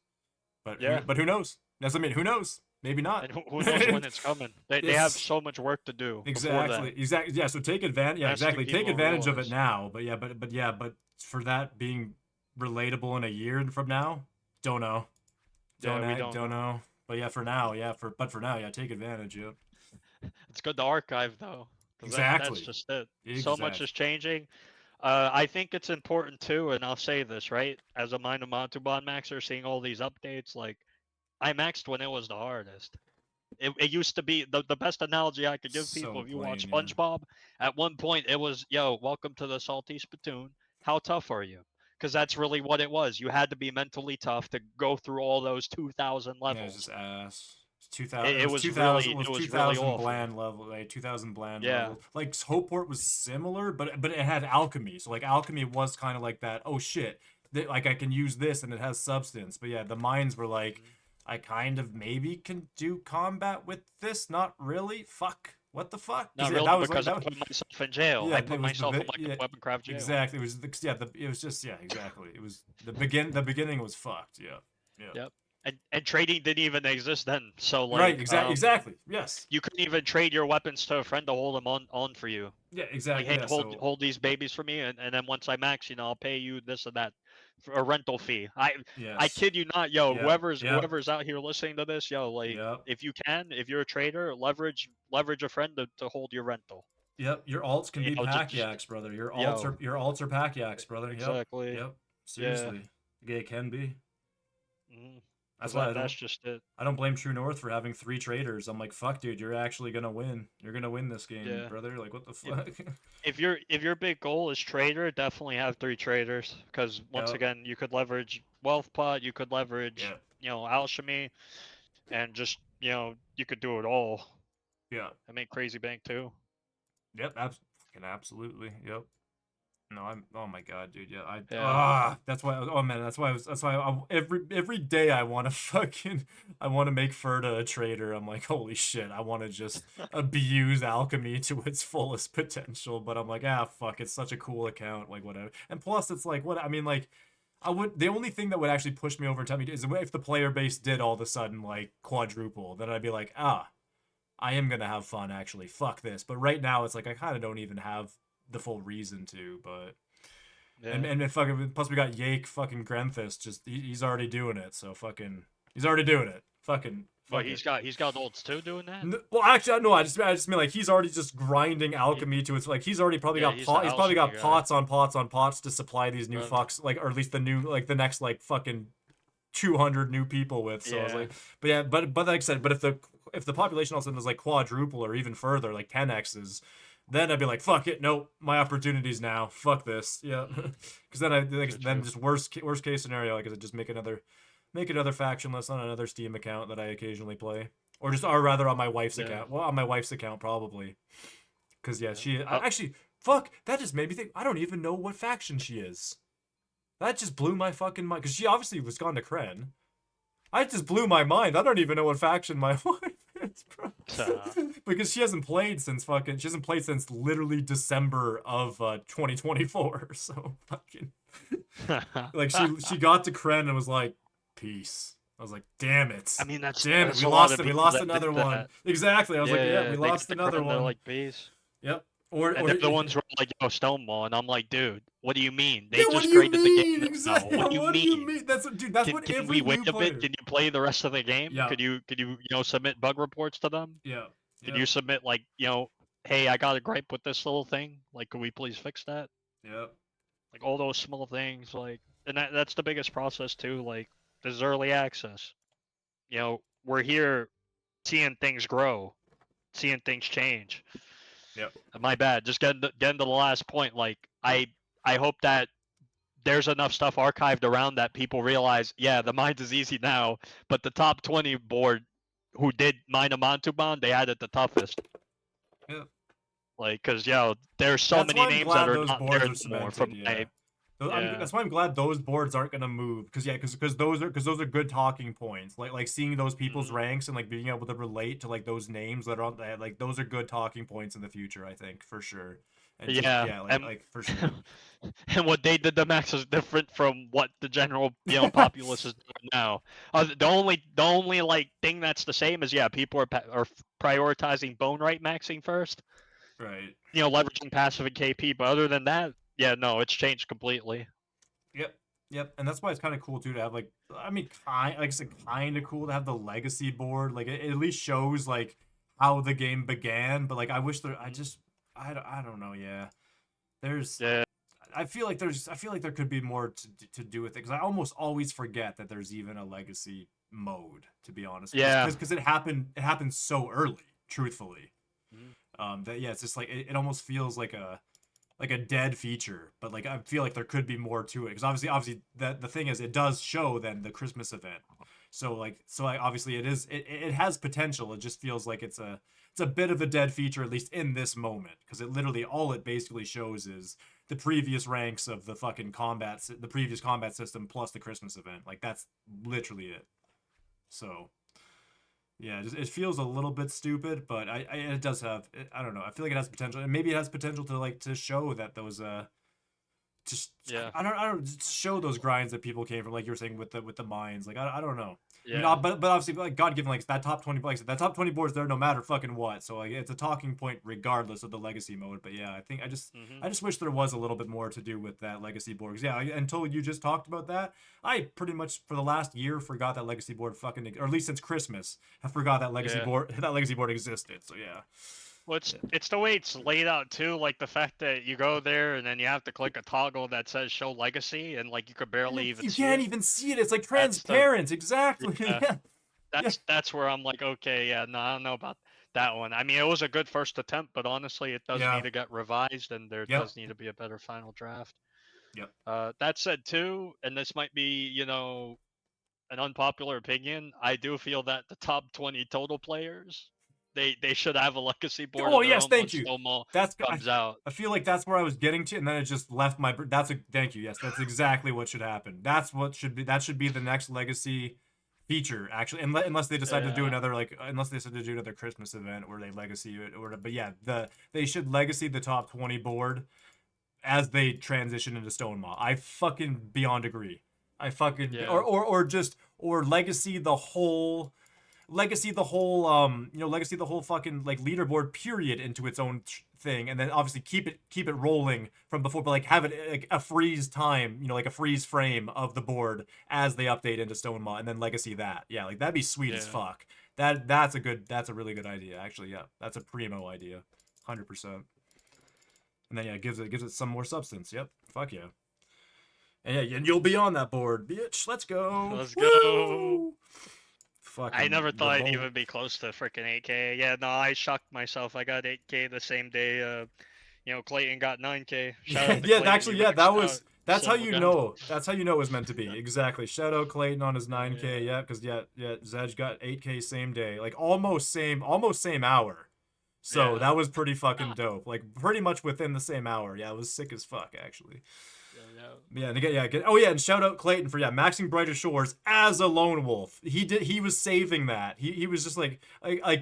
Yeah, But who knows? That's I mean, who knows? Maybe not. and who knows when it's coming? They have It's so much work to do before then. exactly. Yeah, so take advantage. Yeah, That's the exactly. Take people advantage of it realize. now. But for that being relatable in a year from now, don't know. Yeah, we don't Don't know. know. But yeah, for now, for now, yeah, take advantage. Yep. It's good to archive though, because that's Exactly. just it. So much is Exactly. changing. I think it's important too, and I'll say this right as a Mind of Montalban maxer, seeing all these updates. Like I maxed when it was the hardest. It used to be the best analogy I could give people. So If you watch plain, yeah. SpongeBob, at one point it was, "Yo, welcome to the salty spittoon. How tough are you?" Because that's really what it was. You had to be mentally tough to go through all those 2,000 Yeah, it's levels. just ass. It's 2000. It It was was 2000. really It was it was really 2000 awful. bland level. Like 2000 bland Yeah. level. Like Hopeport was similar, but it had alchemy. So like alchemy was kind of like that. Oh shit! Like I can use this and it has substance. But yeah, the mines were like, Mhm. I kind of maybe can do combat with this. Not really. Fuck. What the fuck? Because Not yeah, really, that was like because I that. Was, put myself in jail. yeah, I it put was the myself in bit. like Yeah, a weapon jail. exactly. It was the, yeah. It was just yeah. Exactly. It was the beginning was fucked. Yeah. Yeah. Yep. And trading didn't even exist then. So Right. like Exactly. Yes. you couldn't even trade your weapons to a friend to hold them on for you. Yeah. Like, Exactly. hey, Yeah. hold So hold these babies for me, and then once I max, I'll pay you this and that for a rental fee. I yes. kid you not, yo, Yep. Yep. whoever's out here listening to this, yo, like Yep. if you're a trader, leverage a friend to hold your rental. Yep. Your alts can be pack Just yaks, brother. yo, Your alts are pack yaks, brother. Yep. exactly, Yep. yeah, Seriously. Yeah, it can be. That's because why that's just it. I don't blame True North for having 3 traders. I'm like, fuck, dude, you're actually gonna win. You're gonna win this game, Yeah. brother. Like, what the If fuck? if your big goal is trader, definitely have 3 traders because once Yep. again, you could leverage wealth pot, you could leverage Yep. alchemy, and just you could do it all Yeah. and make crazy bank too. Yep. Fucking absolutely. Yep. No, I'm. Oh my god, dude. Yeah, Yeah. That's why. Oh man, that's why. That's why. Every day I want to fucking. I want to make Ferda a trader. I'm like, holy shit. I want to just abuse alchemy to its fullest potential. But I'm like, fuck. It's such a cool account. Like whatever. And plus, it's like what I mean. Like, I would. The only thing that would actually push me over and tell me is if the player base did all of a sudden like quadruple. Then I'd be like, I am gonna have fun actually. Fuck this. But right now, it's like I kind of don't even have the full reason to. But Yeah. and fucking plus we got Yake fucking Grenthis. Just he's already doing it. So fucking he's already doing it. Fucking But fuck it. he's got olds too doing that. Well, actually, no. I just mean like he's already just grinding alchemy to its like he's already probably Yeah, got he's the he's probably got alchemy guy. pots on pots on pots to supply these new But fucks like or at least the new like the next like fucking 200 new people with. So I was yeah, like, but yeah, but like I said, but if the population all of a sudden is like quadruple or even further, like 10x's, then I'd be like, fuck it, nope, my opportunities now. Fuck this, yeah. Because then true, then true. just worst case scenario, like, is it just make another faction list on another Steam account that I occasionally play, or rather on my wife's Yeah. account. Well, on my wife's account probably, because yeah, Yeah. actually fuck that just made me think I don't even know what faction she is. That just blew my fucking mind. Because she obviously was gone to Kren. I just blew my mind. I don't even know what faction my wife is, bro. Because she hasn't played since literally December of 2024. So fucking like she got to Kren and was like, peace. I was like, damn it. I mean, Damn it. that's We a lot lost of it. We people lost that did another one. that. Exactly. I was like, yeah, we They lost get the another crown, they're one. like bees. Yep. And they're the ones who are like, yo, Stonewall, and I'm like, dude, what do you mean? They Yeah, what do just you created the game mean? now. Exactly. What do you What do you mean? mean? That's Can what we every wait new a bit? player. Can you play the rest of the game? Yeah. Could you submit bug reports to them? Yeah. Could you submit like, hey, I got a gripe with this little thing. Like, could we please fix that? Yep. Like all those small things, like, and that's the biggest process too. Like, this is early access. We're here seeing things grow, seeing things change. Yep. My bad. Just getting to the last point. Like, I hope that there's enough stuff archived around that people realize, yeah, the mines is easy now, but the top 20 board who did mine a Montuban, they had it the toughest. Yep. Like, cause there's so That's many why I'm names that glad are those not there boards are anymore cemented. from Yeah. yeah. That's why I'm glad those boards aren't gonna move because those are good talking points. Like seeing those people's ranks and like being able to relate to like those names that are on that like those are good talking points in the future. I think for sure. And just Yeah, yeah, and like for sure. and what they did to Max is different from what the general populace is doing now. The only like thing that's the same is people are prioritizing bone right maxing first. Right. Leveraging passive and KP. But other than that, no, it's changed completely. Yep. Yep. And that's why it's kind of cool too to have like I mean like I said kind of cool to have the legacy board. Like it at least shows like how the game began. But like I wish I don't know. Yeah. There's Yeah. I feel like there could be more to do with it, because I almost always forget that there's even a legacy mode, to be honest. Yeah. Because it happened so early, truthfully. Mhm. That yeah, it's just like it almost feels like a dead feature, but like I feel like there could be more to it, because obviously the thing is, it does show then the Christmas event, so obviously it has potential. It just feels like it's a bit of a dead feature, at least in this moment, because it literally, all it basically shows is the previous ranks of the fucking the previous combat system plus the Christmas event. Like, that's literally it. So yeah, it feels a little bit stupid, but it does have, I don't know, I feel like it has potential, and maybe it has potential to show that those just Yeah. I don't just show those grinds that people came from, like you were saying with the mines. Like, I don't know. I mean, Yeah. but obviously, like, God given, like, that top 20, like that top 20 board's there no matter fucking what. So like, it's a talking point regardless of the legacy mode. But yeah, I think Mhm. I just wish there was a little bit more to do with that legacy board. 'Cause yeah, until you just talked about that, I pretty much for the last year forgot that legacy board fucking, or at least since Christmas, I forgot that legacy Yeah. board that legacy board existed. So yeah. Well, it's the way it's laid out too, like the fact that you go there and then you have to click a toggle that says show legacy, and like you could barely even You see can't it. even see it. It's like That's the transparent. Exactly. yeah. Yeah. Yeah. That's where I'm like, okay, yeah, no, I don't know about that one. I mean, it was a good first attempt, but honestly, it does Yeah. need to get revised, and there Yep. does need to be a better final draft. Yep. That said, too, and this might be, an unpopular opinion, I do feel that the top 20 total players, they should have a legacy board Oh of their yes, own thank once you. Snowball That's comes out. I feel like that's where I was getting to, and then it just left my. That's a thank you. Yes, that's exactly what should happen. That's what should be. That should be the next legacy feature, actually, unless they decide to do Yeah, another, like, unless they decide to do another Christmas event where they legacy it, or but yeah, they should legacy the top 20 board as they transition into Stonemaw. I fucking beyond agree. I fucking yeah, or just or legacy the whole legacy the whole fucking, like, leaderboard period into its own thing, and then obviously keep it rolling from before, but like have it like a freeze time, like a freeze frame of the board as they update into Stonemaw, and then legacy that. Yeah, like, that'd be sweet as yeah. fuck. That's a really good idea, actually. Yeah, that's a primo idea, 100%. And then yeah, it gives it some more substance. Yep, fuck yeah. And yeah, and you'll be on that board, bitch. Let's go. Let's go. Woo! I Fucking never thought I'd revolt. even be close to freaking 8K. Yeah, no, I shocked myself. I got 8K the same day. Clayton got 9K. Shout out to Yeah, Clayton. actually, You yeah, maxed out. that's how Son of a you gun. know. That's how you know it was meant to be. Exactly. Shout out Clayton on his 9K. Yeah. Yeah, because yeah, Zedge got 8K same day, like almost same hour. So Yeah. that was pretty fucking dope. Like, pretty much within the same hour. Yeah, it was sick as fuck, actually. Yeah. Yeah, and again, oh yeah, and shout out Clayton for maxing Brighter Shores as a lone wolf. He was saving that. He was just like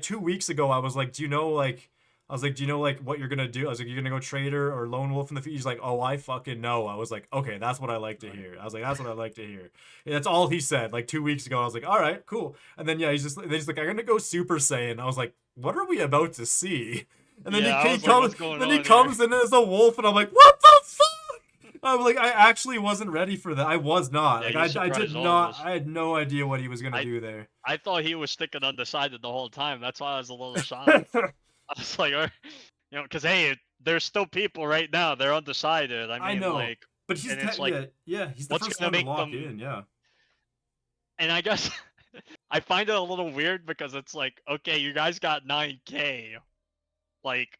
2 weeks ago. I was like, do you know what you're gonna do? I was like, you're gonna go trader or lone wolf in the future? He's like, oh, I fucking know. I was like, okay, that's what I like to hear. I was like, that's what I like to hear. And that's all he said. Like 2 weeks ago, I was like, all right, cool. And then yeah, he's like, I'm gonna go Super Saiyan. I was like, what are we about to see? And then Yeah, I he was like, comes, what's going then on he here? comes in as a wolf, and I'm like, what the fuck? I'm like, I actually wasn't ready for that. I was not. Yeah, Like, you I did surprised all of not. us. I had no idea what he was gonna I do there. I thought he was sticking undecided the whole time. That's why I was a little shocked. I was like, because hey, there's still people right now. They're undecided. I I mean, know, like, but he's and it's like, yeah. He's the what's first gonna one to make lock them? in. Yeah. And I guess I find it a little weird because it's like, okay, you guys got 9K. Like,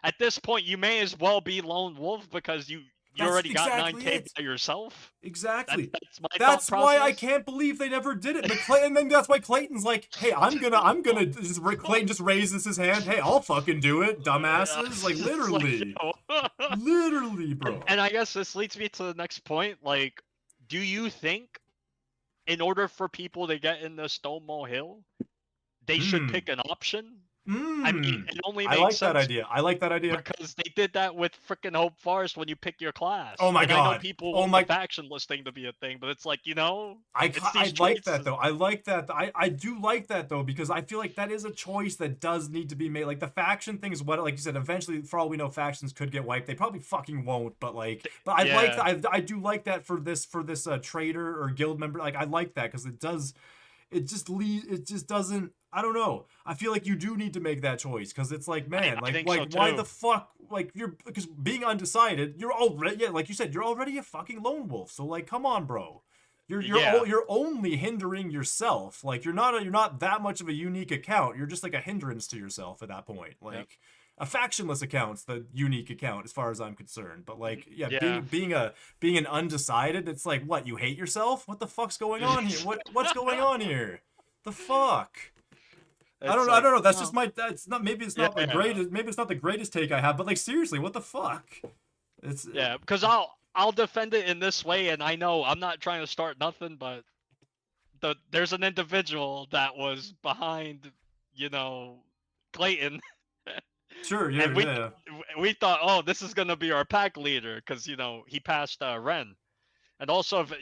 at this point, you may as well be lone wolf because you That's already got exactly 9K it. by yourself. Exactly. That's my thought That's why I process. can't believe they never did it. But and then that's why Clayton's like, hey, I'm gonna just Clayton just raises his hand. Hey, I'll fucking do it, dumbasses. Like, It's like, literally, yo. literally, bro. And I guess this leads me to the next point. Like, do you think in order for people to get into Stonewall Hill, they should pick an option? I mean, it only I makes like that sense idea. I like that idea. because they did that with freaking Hope Forest when you pick your class. Oh my and I know God. people Oh want my. the faction listing to be a thing, but it's like, it's I these like that choices. though. I like that. I do like that though, because I feel like that is a choice that does need to be made. Like, the faction thing is what, like you said, eventually, for all we know, factions could get wiped. They probably fucking won't, but I Yeah. I do like that for this trader or guild member. Like, I like that because it does. it just doesn't. I don't know. I feel like you do need to make that choice because it's like, man, I think so why too. the fuck, like you're because being undecided, you're already like you said, you're already a fucking lone wolf. So like, come on, bro. Yeah. You're only hindering yourself. Like you're not that much of a unique account. You're just like a hindrance to yourself at that point. Yep. Like a factionless account's the unique account as far as I'm concerned. But like, yeah, Yeah. being an undecided, it's like what, you hate yourself? What the fuck's going on here? What's going on here? The fuck? It's I like, don't know. That's just my that's not maybe it's not the yeah. greatest maybe it's not the greatest take I have, but like seriously, what the fuck? It's Yeah, because I'll defend it in this way, and I know I'm not trying to start nothing, but there's an individual that was behind, you know, Clayton, sure, and yeah. we thought, oh, this is gonna be our pack leader, because he passed Ren, and also if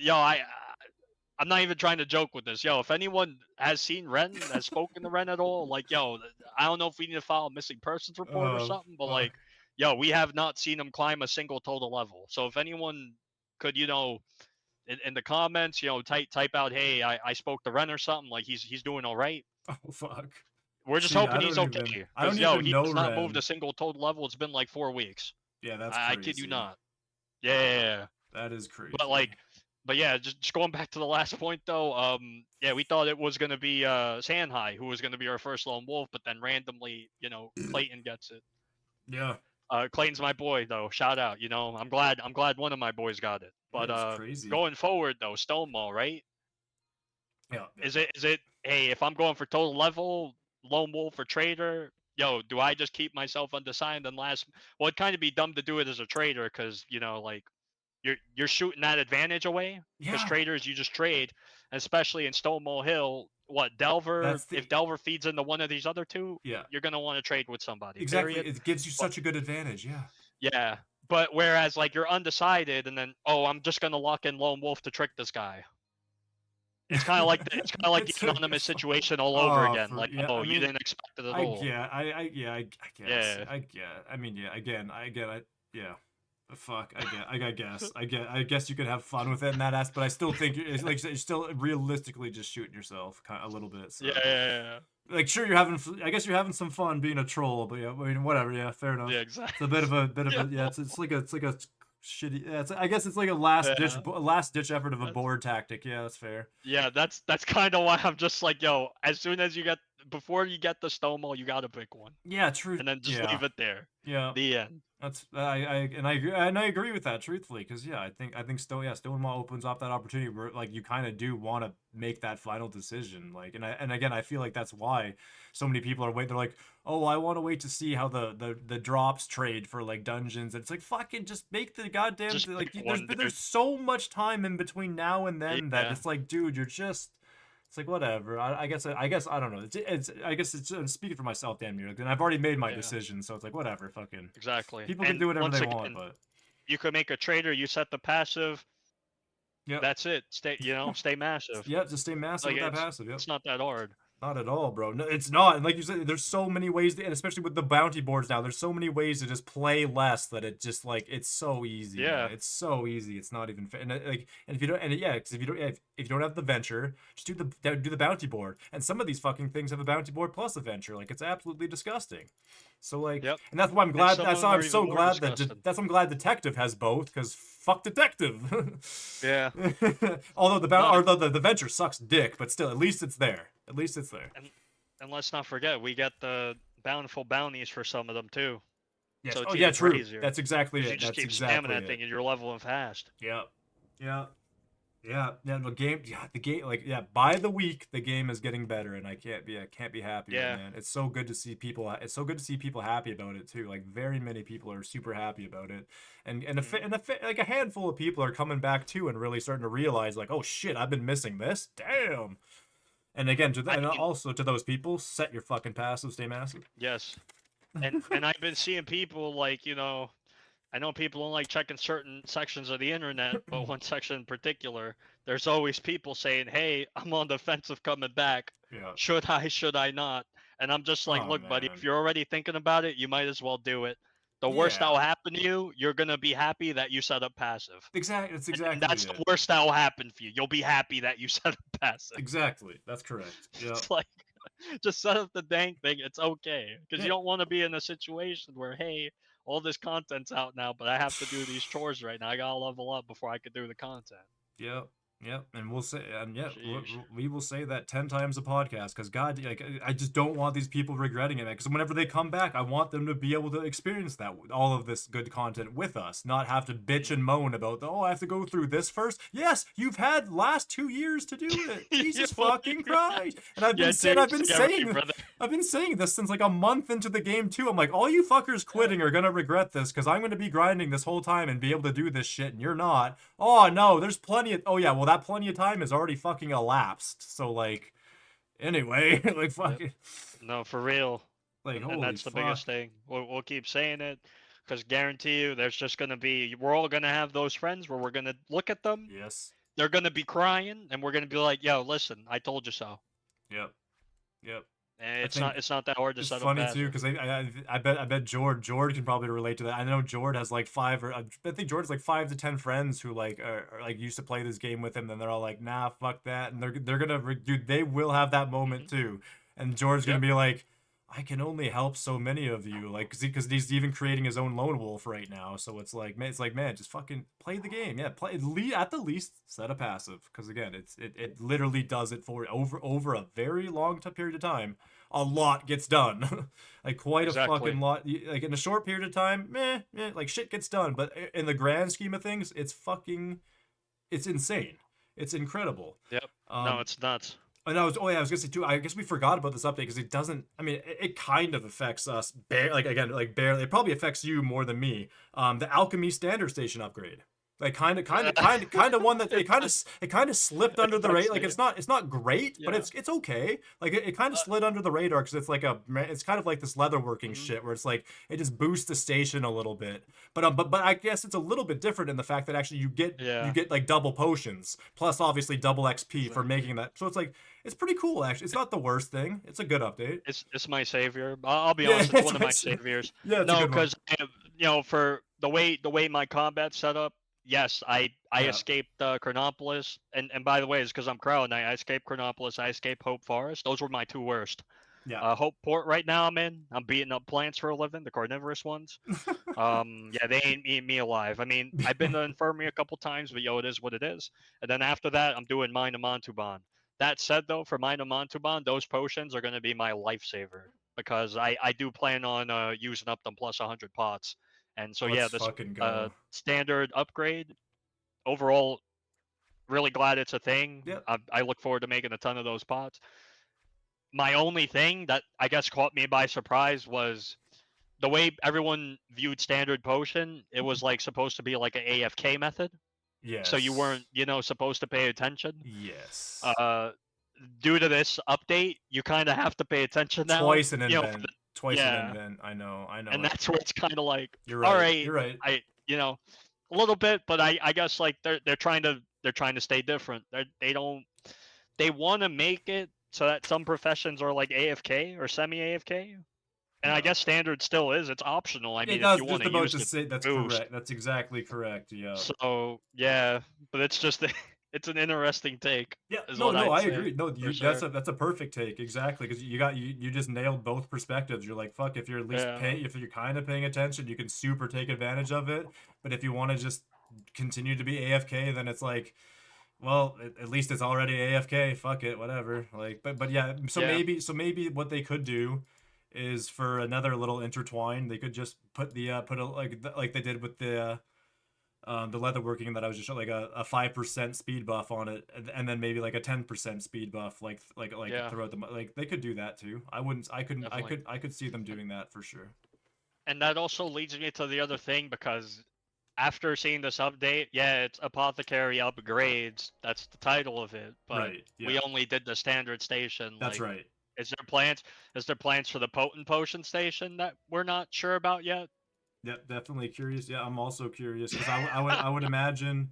I'm not even trying to joke with this, yo. If anyone has seen Ren, has spoken to Ren at all, like, yo, I don't know if we need to file a missing persons report or something, but Fuck. like, yo, we have not seen him climb a single total level. So if anyone could, in the comments, type out, hey, I spoke to Ren or something, like he's doing all right. Oh fuck. We're just See, hoping he's okay, I because don't even he know has not moved Ren. a single total level. It's been like 4 weeks. Yeah, that's I kid you crazy. not. Yeah. That is But crazy. like, but yeah, just going back to the last point though. Yeah, we thought it was gonna be Sanhai who was gonna be our first lone wolf, but then randomly, Clayton gets it. Yeah, Clayton's my boy though. Shout out. I'm glad one of my boys got it. that But is crazy. going forward though, Stonewall, right? Yeah. Is it hey, if I'm going for total level, lone wolf or trader, yo, do I just keep myself undecided and last? Well, it'd kind of be dumb to do it as a trader because like you're shooting that advantage away because Yeah. traders you just trade, especially in Stonewall Hill. What Delver? That's If the Delver feeds into one of these other two, yeah. you're gonna want to trade with somebody. Exactly. Period. It gives you But such a good advantage. Yeah. yeah, but whereas like you're undecided, and then I'm just gonna lock in Lone Wolf to trick this guy. It's kind of like the it's anonymous situation all over oh, again. for Like, yeah. oh, I you mean, didn't expect it at all. I guess. Yeah, I mean, yeah. Again, yeah. Fuck. I guess you could have fun with it in that aspect, but I still think it's like you're still realistically just shooting yourself kind of a little bit. yeah, So, yeah, like, sure, I guess you're having some fun being a troll, but yeah, I mean, whatever. Yeah, fair yeah, enough. exactly. It's a bit of Yeah, a yeah. It's like a shitty. Yeah, I guess it's like a yeah. last ditch effort of a That's board tactic. Yeah, that's fair. Yeah, that's kind of why I'm just like, yo, as soon as before you get the Stonewall, you gotta pick one, Yeah, true. and then just Yeah, leave it there. yeah. The end. That's I agree with that truthfully because yeah I think Stonewall opens up that opportunity where like you kind of do want to make that final decision like and again I feel like that's why so many people are waiting. They're like, oh, I want to wait to see how the drops trade for like dungeons, and it's like fucking just make the goddamn Just like pick one, there's dude. so much time in between now and then that Yeah, it's like, dude, you're just, it's like whatever. I guess I don't know. It's I guess it's I'm speaking for myself, damn near. And I've already made my yeah, decision, so it's like whatever. Fucking exactly. people can And do whatever once they want, again, but you could make a trader. You set the passive. yep, That's it. Stay massive. yep. Just stay massive Like with that passive. Yep. it's not that hard. Not at all, bro. No, it's not. And like you said, there's so many ways, and especially with the bounty boards now, there's so many ways to just play less that it just like it's so easy, man. Yeah, It's so easy. It's not even fair. And like, and if you don't, and yeah, because if you don't have the venture, just do the bounty board. And some of these fucking things have a bounty board plus a venture. Like it's absolutely disgusting. So like, yep. and that's why I'm And glad. some That's of them why are I'm so even more glad that disgusting. that's why I'm glad detective has both. Because fuck detective. Yeah. Although Not or the venture sucks dick, but still, at least it's there. At least it's there. and let's not forget we get the bountiful bounties for some of them too. Yes. So Oh it's yeah, even true. crazier That's exactly because you it. just That's keep spamming exactly that it. thing and you're leveling fast. Yeah. Yeah. Yeah. Yeah. The game. Yeah. The game. Like yeah. By the week, the game is getting better, and I can't be happier, Yeah. man. It's so good to see people. It's so good to see people happy about it too. Like very many people are super happy about it, like a handful of people are coming back too, and really starting to realize like, oh shit, I've been missing this. Damn. And again, I and mean, also to those people, set your fucking passive, stay massive. yes. And I've been seeing people like, I know people don't like checking certain sections of the internet, but one section in particular, there's always people saying, "Hey, I'm on the defensive coming back. Yeah. Should I not?" And I'm just like, Oh "Look, buddy, if man. you're already thinking about it, you might as well do it." The worst that will Yeah. happen to you, you're gonna be happy that you set up passive. Exactly. That's And exactly that's the it. worst that will happen for you. You'll be happy that you set up passive. Exactly. That's correct. Yeah. It's like just set up the dang thing. It's okay because Yeah. you don't want to be in a situation where hey, all this content's out now, but I have to do these chores right now. I gotta level up before I could do the content. Yep. Yep. And we'll say, and yeah, Sheesh. we will say that 10 times a podcast because God, like, I just don't want these people regretting it, man. Because whenever they come back, I want them to be able to experience that, all of this good content with us, not have to bitch and moan about, oh, I have to go through this first. Yes, you've had last 2 years to do it. Jesus fucking Christ. And Yeah, I've James, been get ready, saying, brother. I've been saying this since like a month into the game too. I'm like, all you fuckers quitting are gonna regret this because I'm gonna be grinding this whole time and be able to do this shit, and you're not. Oh no, there's plenty of. Oh yeah, well that plenty of time is already fucking elapsed. So like, anyway, like Yep. fucking, No, for real. like And holy that's the biggest fuck. thing. We'll keep saying it because guarantee you, there's just gonna be we're all gonna have those friends where we're gonna look at them. Yes. They're gonna be crying, and we're gonna be like, "Yo, listen, I told you so." Yep. Yep. And I think it's not that hard to it's set up funny too passive. because I bet Jord can probably relate to that. I know Jord has like five or I think Jord has like 5 to 10 friends who like are like used to play this game with him. Then they're all like, nah, fuck that, and they're gonna dude, they will have that moment Hmm. too, and Jord's gonna Yep. be like, I can only help so many of you, like because he's even creating his own lone wolf right now. So it's like man, just fucking play the game. Yeah, play at the least set a passive because again, it literally does it for over a very long period of time. A lot gets done. Like quite a fucking Exactly. lot. Like in a short period of time, like shit gets done. But in the grand scheme of things, it's insane. It's incredible. Yep. No, Um, it's nuts. and I was gonna say too. I guess we forgot about this update because it doesn't. I mean, it kind of affects us. Like again, like barely. It probably affects you more than me. The alchemy standard station upgrade. Like kind of one that It does. it kind of slipped It under the does radar. Like say it. it's not great, but Yeah. it's okay. Like it kind of Uh, slid under the radar because it's kind of like this leatherworking mhm. shit where it's like it just boosts the station a little bit. But I guess it's a little bit different in the fact that actually you Yeah. get like double potions plus obviously double XP for Exactly. making that. So it's like it's pretty cool actually. It's not the worst thing. It's a good update. It's my savior. I'll be Yeah, honest. It's one of my saviors. yeah, it's a No, good one. because for the way my combat's set up, yes, I Yeah, escaped Chronopolis, and by the way, it's because I'm Crow Knight. I escaped Chronopolis. I escaped Hope Forest. Those were my two worst. yeah. Hope Port right now I'm in. I'm beating up plants for a living, the carnivorous ones. Yeah, they ain't eating me alive. I mean, I've been to infirmary a couple times, but yo, it is what it is. And then after that, I'm doing mine to Montuban. That said, though, for mine to Montuban, those potions are going to be my lifesaver because I do plan on using up them plus 100 pots. And so yeah, Let's this fucking go. standard upgrade overall, really glad it's a thing. Yep. I look forward to making a ton of those pots. My only thing that I guess caught me by surprise was the way everyone viewed standard potion. It was like supposed to be like an AFK method, so you Yes. weren't supposed to pay attention. Yes. Uh, Due to this update, you kind of have to pay attention now. Twice an invent. Twice an Yeah, invent. I know. I know and it. that's where it's kind of like, You're all right. right, You're right. I a little bit, but I guess like they're trying to stay different. They don't they want to make it so that some professions are like AFK or semi AFK, and I Yeah. guess standard still is. It's optional. I It mean, if does you want just to about use to the say that's boost. correct. That's exactly correct. Yeah. So yeah, but it's just it's an interesting take, Yeah, is no, what no, I'd I say agree. No, for you sure. that's a perfect take exactly because you just nailed both perspectives. You're like fuck if you're at least Yeah, if you're kind of paying attention, you can super take advantage of it. But if you want to just continue to be AFK, then it's like well, at least it's already AFK. Fuck it, whatever. Like, but yeah. yeah, So maybe what they could do is for another little intertwine, they could just put put a like they did with the leatherworking that I was just like a 5% speed buff on it, and then maybe like a 10% speed buff, like yeah, throughout the like they could do that too. I wouldn't. definitely. I could see them doing that for sure. And that also leads me to the other thing because after seeing this update, yeah, it's Apothecary Upgrades. That's the title of it, but Right. we Yeah. only did the standard station. That's Like, right. is there plans? Is there plans for the potent potion station that we're not sure about yet? Yep. Definitely curious. Yeah, I'm also curious because I would imagine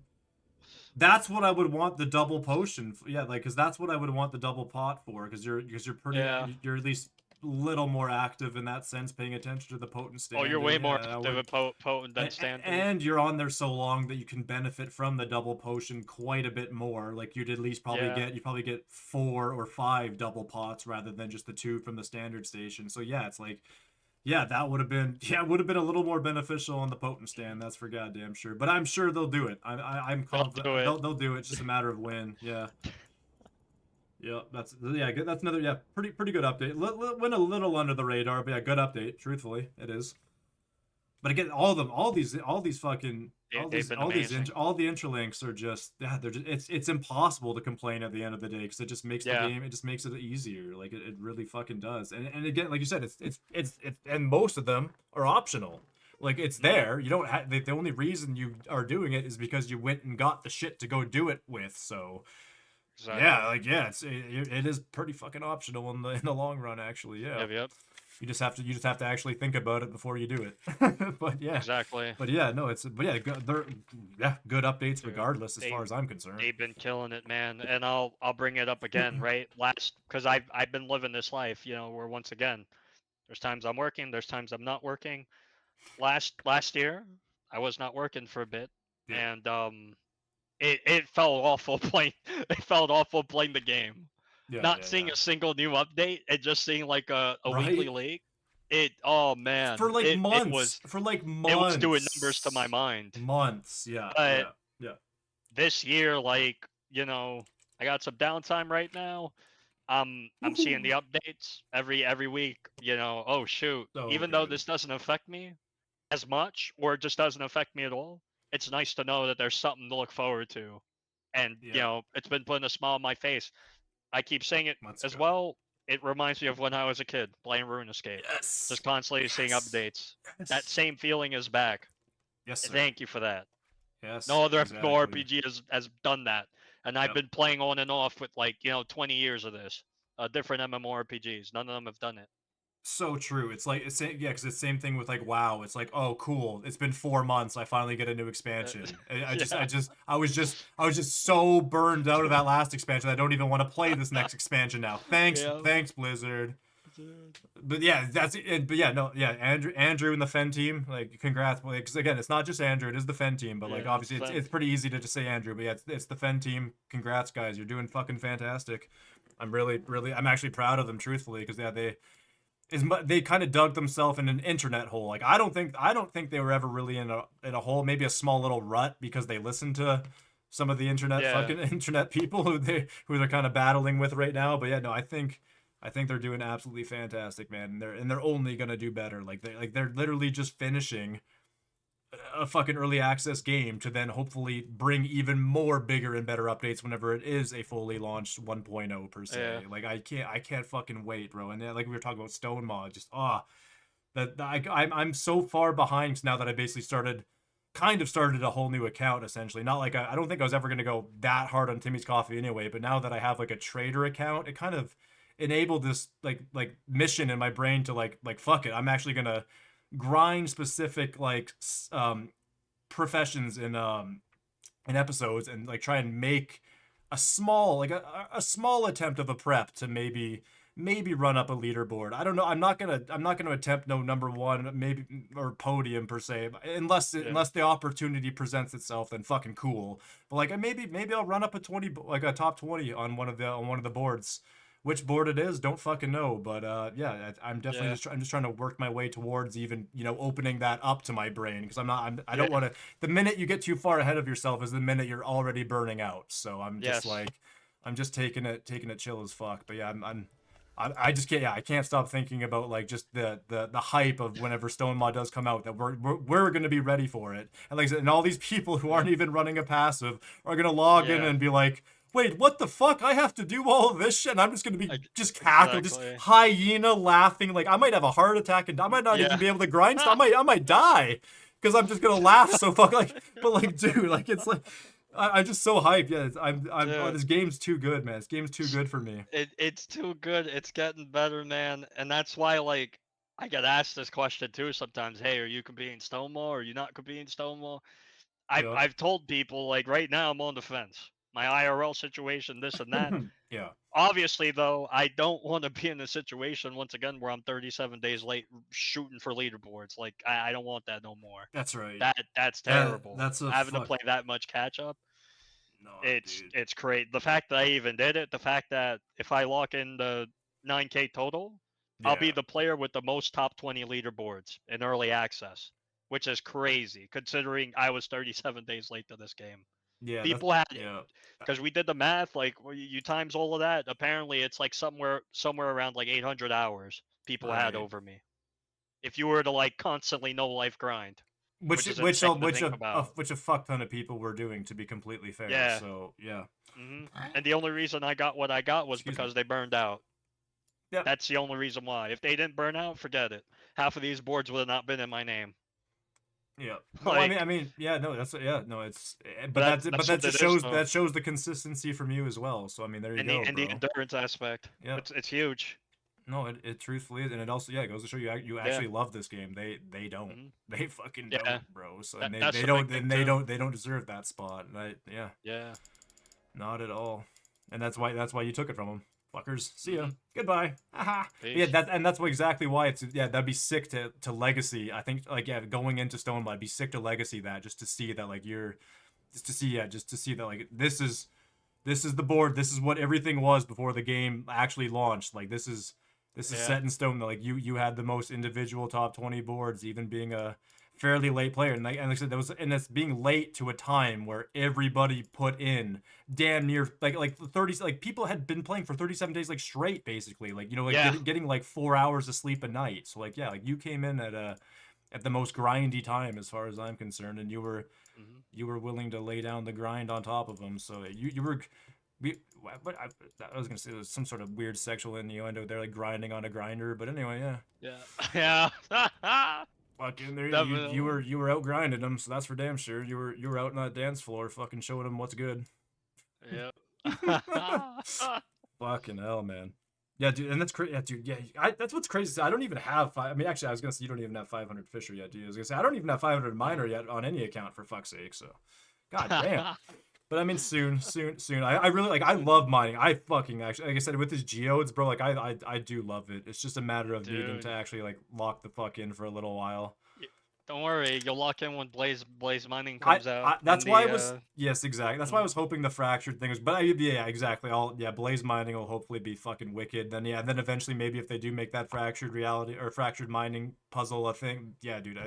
that's what I would want the double potion. Yeah, like because that's what I would want the double pot for because you're pretty Yeah, you're at least little more active in that sense, paying attention to the potent Oh, you're stand. way more Yeah, I active would. and potent than standard. And you're on there so long that you can benefit from the double potion quite a bit more. Like you'd at least Yeah. you probably get 4 or 5 double pots rather than just the 2 from the standard station. So yeah, it's like yeah, that would have been it would have been a little more beneficial on the potent stand. That's for goddamn sure. But I'm sure they'll do it. I'm They'll confident do it. they'll do it. It's just a matter of when. Yeah. Yeah, that's yeah, that's another yeah, pretty good update. Went a little under the radar, but yeah, good update. Truthfully, it is. But again, all these fucking, They've been amazing. all the interlinks are just, yeah, they're just, it's impossible to complain at the end of the day because it just makes the Yeah. game, it just makes it easier. Like it really fucking does. And again, like you said, and most of them are optional. Like it's there. You don't have the only reason you are doing it is because you went and got the shit to go do it with. So Exactly. yeah, like yeah, it is pretty fucking optional in the long run. Actually, yeah. Yep. You just have to actually think about it before you do it. Exactly. But yeah, no, they're yeah, good updates Dude, regardless as they far as I'm concerned. they've been killing it, man. And I'll bring it up again, right? Because I've been living this life, where once again, there's times I'm working, there's times I'm not working. Last year, I was not working for a bit, Yeah, and it felt awful playing. It felt awful playing the game. Not seeing yeah. a single new update and just seeing like a weekly Right? leak. Oh man, For like it months. was For like it was doing numbers to my months. mind. Months. But Yeah. this year, like, I got some downtime right now. I'm seeing the Woohoo. updates every week. Oh shoot, So even though good. this doesn't affect me as much, or it just doesn't affect me at all, it's nice to know that there's something to look forward to. And Yeah. it's been putting a smile on my face. I keep saying it Let's as go. well. It reminds me of when I was a kid playing RuneScape, Yes. just constantly seeing Yes. updates. That Yes. same feeling is back. Yes, sir. Thank you for that. Yes, No other exactly. MMORPG has done that, and I've Yep. been playing on and off with 20 years of this, different MMORPGs. None of them have done it. So true. It's like yeah, because it's the same thing with like WoW. It's like, oh, cool. It's been 4 months. I finally get a new Uh, expansion. yeah, I was just so burned out of that last expansion. I don't even want to play this next expansion now. yeah. Thanks, Blizzard. Dude. But yeah, that's it. But yeah, no, yeah, Andrew and the Fen team, like, congrats. Because again, it's not just Andrew, it is the Fen team. But like, Yeah, it's obviously, fun. it's pretty easy to just say Andrew. But yeah, it's the Fen team. Congrats, guys. You're doing fucking fantastic. I'm actually proud of them, truthfully, because yeah, they kind of dug themselves in an internet hole. Like I don't think they were ever really in a hole, maybe a small little rut because they listened to some of the Yeah, internet people who they're kind of battling with right now. But yeah, no, I think they're doing absolutely fantastic, man. And they're only gonna do better. They're literally just finishing a fucking early access game to then hopefully bring even more bigger and better updates whenever it is a fully launched 1.0 per yeah, se. Like I can't fucking wait, bro. And like we were talking about Stone Mod, just I'm so far behind now that I basically kind of started a whole new account essentially. Not like I don't think I was ever gonna go that hard on Timmy's Coffee anyway, but now that I have like a trader account, it kind of enabled this mission in my brain to like fuck it. I'm actually gonna grind specific professions in episodes and like try and make a small a small attempt of a prep to maybe run up a leaderboard. I don't know. I'm not gonna attempt no number one maybe or podium per se yeah, unless the opportunity presents itself. Then fucking cool. But like maybe I'll run up a 20 like a top 20 on one of the boards. Which board it is, don't fucking know. But yeah, I'm definitely yeah, I'm just trying to work my way towards even opening that up to my brain because I yeah. don't want to. The minute you get too far ahead of yourself is the minute you're already burning out. So Yes. I'm just taking it chill as fuck. But yeah, I just can't. Yeah, I can't stop thinking about like just the hype of whenever Stone Mod does come out that we're gonna be ready for it. And like I said, and all these people who aren't even running a passive are gonna log in Yeah. and be like, wait, what the fuck? I have to do all of this shit, and I'm just gonna be just cackle, just Exactly. hyena laughing. Like I might have a heart attack, and I might not even Yeah. be able to grind. I might die because I'm just gonna laugh so fuck like. But like, dude, like it's like I'm just so hyped. Yeah, I'm. Oh, Dude, this game's too good, man. This game's too good for me. it's too good. It's getting better, man. And that's why, like, I get asked this question too sometimes. Hey, are you competing Stonewall? Or are you not competing Stonewall? I've Yeah. I've told people like right now I'm on the fence. my IRL situation, this and that. Yeah, Obviously, though, I don't want to be in a situation once again where I'm 37 days late shooting for leaderboards. Like I don't want that no more. that's right. That's That terrible. that's a Having to fuck. play that much catch up, No, dude. it's great. The fact that I even did it, the fact that if I lock in the 9K total, I'll be Yeah, the player with the most top 20 leaderboards in early access, which is crazy considering I was 37 days late to this game. yeah, that's People had yeah. because we did the math, like you times all of that. Apparently, it's like somewhere around like 800 hours people had Right. over me. If you were to like constantly no life grind, Which which is which insane a to which think about. which a fuck ton of people were doing, to be completely fair. Yeah. So yeah. And the only reason I got what I got was Excuse me. because they burned out. Yeah. That's the only reason why. If they didn't burn out, forget it. Half of these boards would have not been in my name. Yeah. No, Like, yeah, no, that's yeah, no, it's but but that's that what it just is, shows though. the consistency from you as well. So I mean, there you And go, the bro. endurance aspect. Yeah. It's huge. No, it truthfully is, and it also it goes to show you Yeah. actually love this game. They don't. hmm They fucking Yeah. don't, bro. So That, and that's they the big don't thing and too. they don't deserve that spot. And yeah, Yeah. not at all. And that's why you took it from them. Fuckers. See ya. hmm Goodbye. Haha. Yeah, Peace. that's what exactly why it's that'd be sick to legacy. I think like going into Stoneblood, I'd be sick to legacy that just to see that like you're just to see that like this is the board. This is what everything was before the game actually launched. Like this is Yeah. set in stone. Like you had the most individual top 20 boards, even being a fairly late player. And like I said, that's being late to a time where everybody put in damn near like 30, like people had been playing for 37 days like straight, basically. Like like Yeah. getting like 4 hours of sleep a night. So like like you came in at the most grindy time as far as I'm concerned, and hmm you were willing to lay down the grind on top of them. So you were. But I was gonna say there's some sort of weird sexual innuendo there, like grinding on a grinder. But anyway, yeah. Yeah. Yeah. Fucking there, Definitely. you were out grinding them, so that's for damn sure. You were out on that dance floor, fucking showing them what's good. Yep. Fucking hell, man. Yeah, dude, and that's crazy. Yeah, dude, yeah, that's what's crazy. I don't even have five. I mean, actually, I was gonna say you don't even have 500 Fisher yet, dude. I was gonna say I don't even have 500 Miner yet on any account, for fuck's sake. So, god damn. But I mean, soon. I really I love mining. I fucking actually, like I said, with his geodes, bro. Like I do love it. It's just a matter of needing to Dude. actually like lock the fuck in for a little while. Don't worry, you'll lock in when Blaze Mining comes out in That's why I the was yes, exactly. That's why I mhm. was hoping the fractured thing was, but yeah, exactly. Blaze mining will hopefully be fucking wicked. Then then eventually maybe if they do make that fractured reality or fractured mining puzzle a thing, yeah, dude,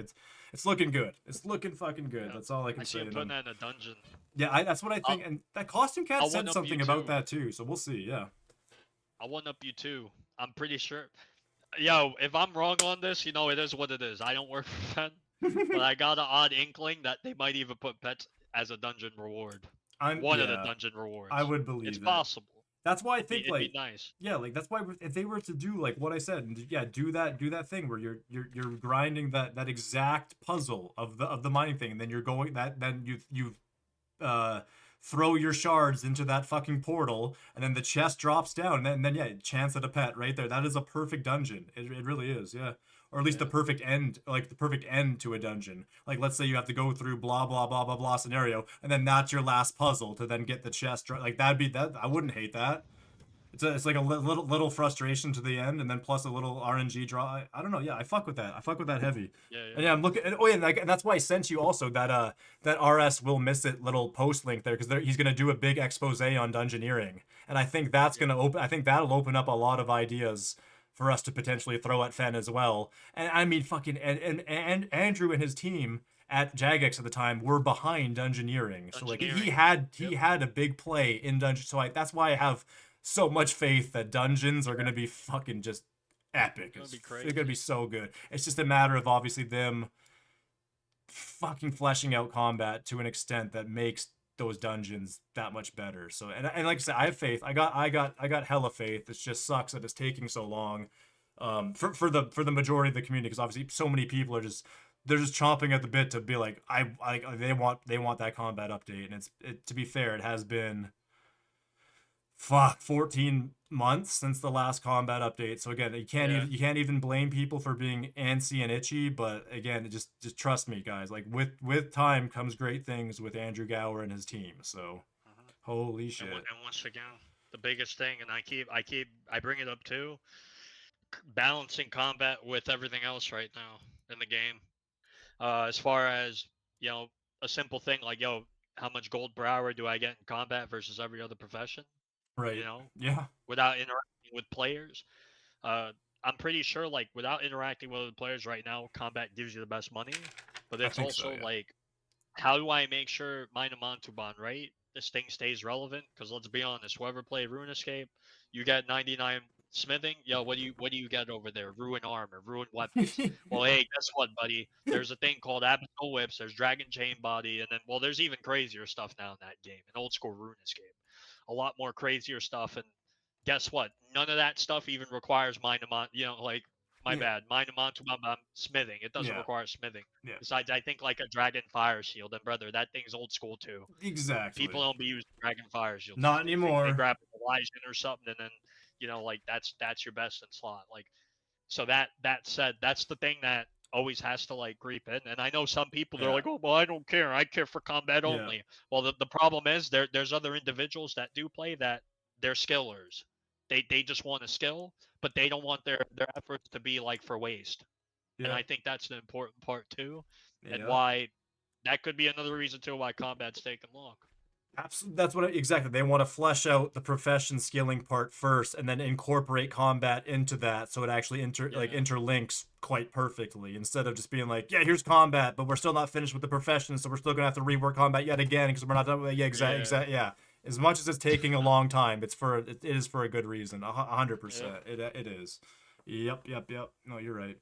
it's looking good. It's looking fucking good. Yeah. That's all I can I see say him to putting them. that in a dungeon. Yeah, that's what I I'll think. And that costume cat I'll said one up you something about too. that too. So we'll see. Yeah. I'll one up you too. I'm pretty sure. Yo, if I'm wrong on this, it is what it is. I don't work for Fen, but I got an odd inkling that they might even put pets as a dungeon reward. One of the Yeah, dungeon I rewards. would It's believe that. possible. That's why I think It'd be like nice. yeah, like that's why if they were to do like what I said, and yeah, do that thing where you're grinding that exact puzzle of the mining thing, and then you're going that then you uh throw your shards into that fucking portal, and then the chest drops down, and then yeah, chance at a pet right there. That is a perfect dungeon. It really is, yeah. Or at least the Yeah. perfect end, like the perfect end to a dungeon. Like let's say you have to go through blah blah blah blah blah scenario, and then that's your last puzzle to then get the chest. Like that'd be that. I wouldn't hate that. It's like a little frustration to the end, and then plus a little RNG draw. I don't know. Yeah, I fuck with that. I fuck with that heavy. Yeah, And yeah. yeah, I'm looking. Oh yeah, and that's why I sent you also that RS will miss it little post link there because he's gonna do a big expose on dungeoneering, and I think that's Yeah. gonna open. I think that'll open up a lot of ideas for us to potentially throw at Fen as well. And I mean, fucking and Andrew and his team at Jagex at the time were behind dungeoneering, so like Dungeoneering. he Yep. had a big play in dungeon. So that's why I have so much faith that dungeons are gonna be fucking just epic. It's gonna be They're gonna crazy. be so good. It's just a matter of obviously them fucking fleshing out combat to an extent that makes those dungeons that much better. So and like I said, I have faith. I got hella faith. It just sucks that it's taking so long. For the majority of the community, because obviously so many people are just they're just chomping at the bit to be like they want that combat update, and to be fair, it has been 14 months since the last combat update. So again, Yeah. you can't even blame people for being antsy and itchy. But again, just trust me, guys. Like with time comes great things with Andrew Gower and his team. So Uh-huh. Holy And, shit. and once again, the biggest thing, and I bring it up too, balancing combat with everything else right now in the game. As far as, you know, a simple thing like, yo, how much gold per hour do I get in combat versus every other profession? You Right. know, Yeah. without interacting with players. Uh, I'm pretty sure, like, without interacting with other players right now, combat gives you the best money. But I it's think so, also yeah. like, how do I make sure mine Mantuban, right? This thing stays relevant? Because let's be honest, whoever played RuneScape, you get 99 smithing. Yo, what do you get over there? Ruin armor, ruin weapons. Well, hey, guess what, buddy? There's a thing called abyssal whips. There's dragon chain body, and then well, there's even crazier stuff now in that game, in old school RuneScape. A lot more crazier stuff, and guess what? None of that stuff even requires mind to mind. You know, like my Yeah. bad, mind to mind to smithing. It doesn't Yeah. require smithing. Yeah. Besides, I think like a dragon fire shield, and brother, that thing's old school too. People Exactly. don't be using dragon fire shields these Not days. They anymore. grab an Elysian or something, and then like that's your best in slot. Like so that said, that's the thing that always has to like creep in. And I know some people they're Yeah. like, oh well, I don't care. I care for combat Yeah. only. Well, the problem is there's other individuals that do play that they're skillers. They just want a skill, but they don't want their efforts to be like for waste. And Yeah. I think that's the important part too, and Yeah. why that could be another reason too why combat's taking long. Absolutely. That's what exactly they want to flesh out the profession skilling part first, and then incorporate combat into that, so it actually Yeah, interlinks quite perfectly. Instead of just being like, yeah, here's combat, but we're still not finished with the profession, so we're still gonna have to rework combat yet again because we're not done with it. Yeah, yeah, yeah. As much as it's taking a long time, it is for a good reason. 100%. yeah, It is. Yep. No, you're right.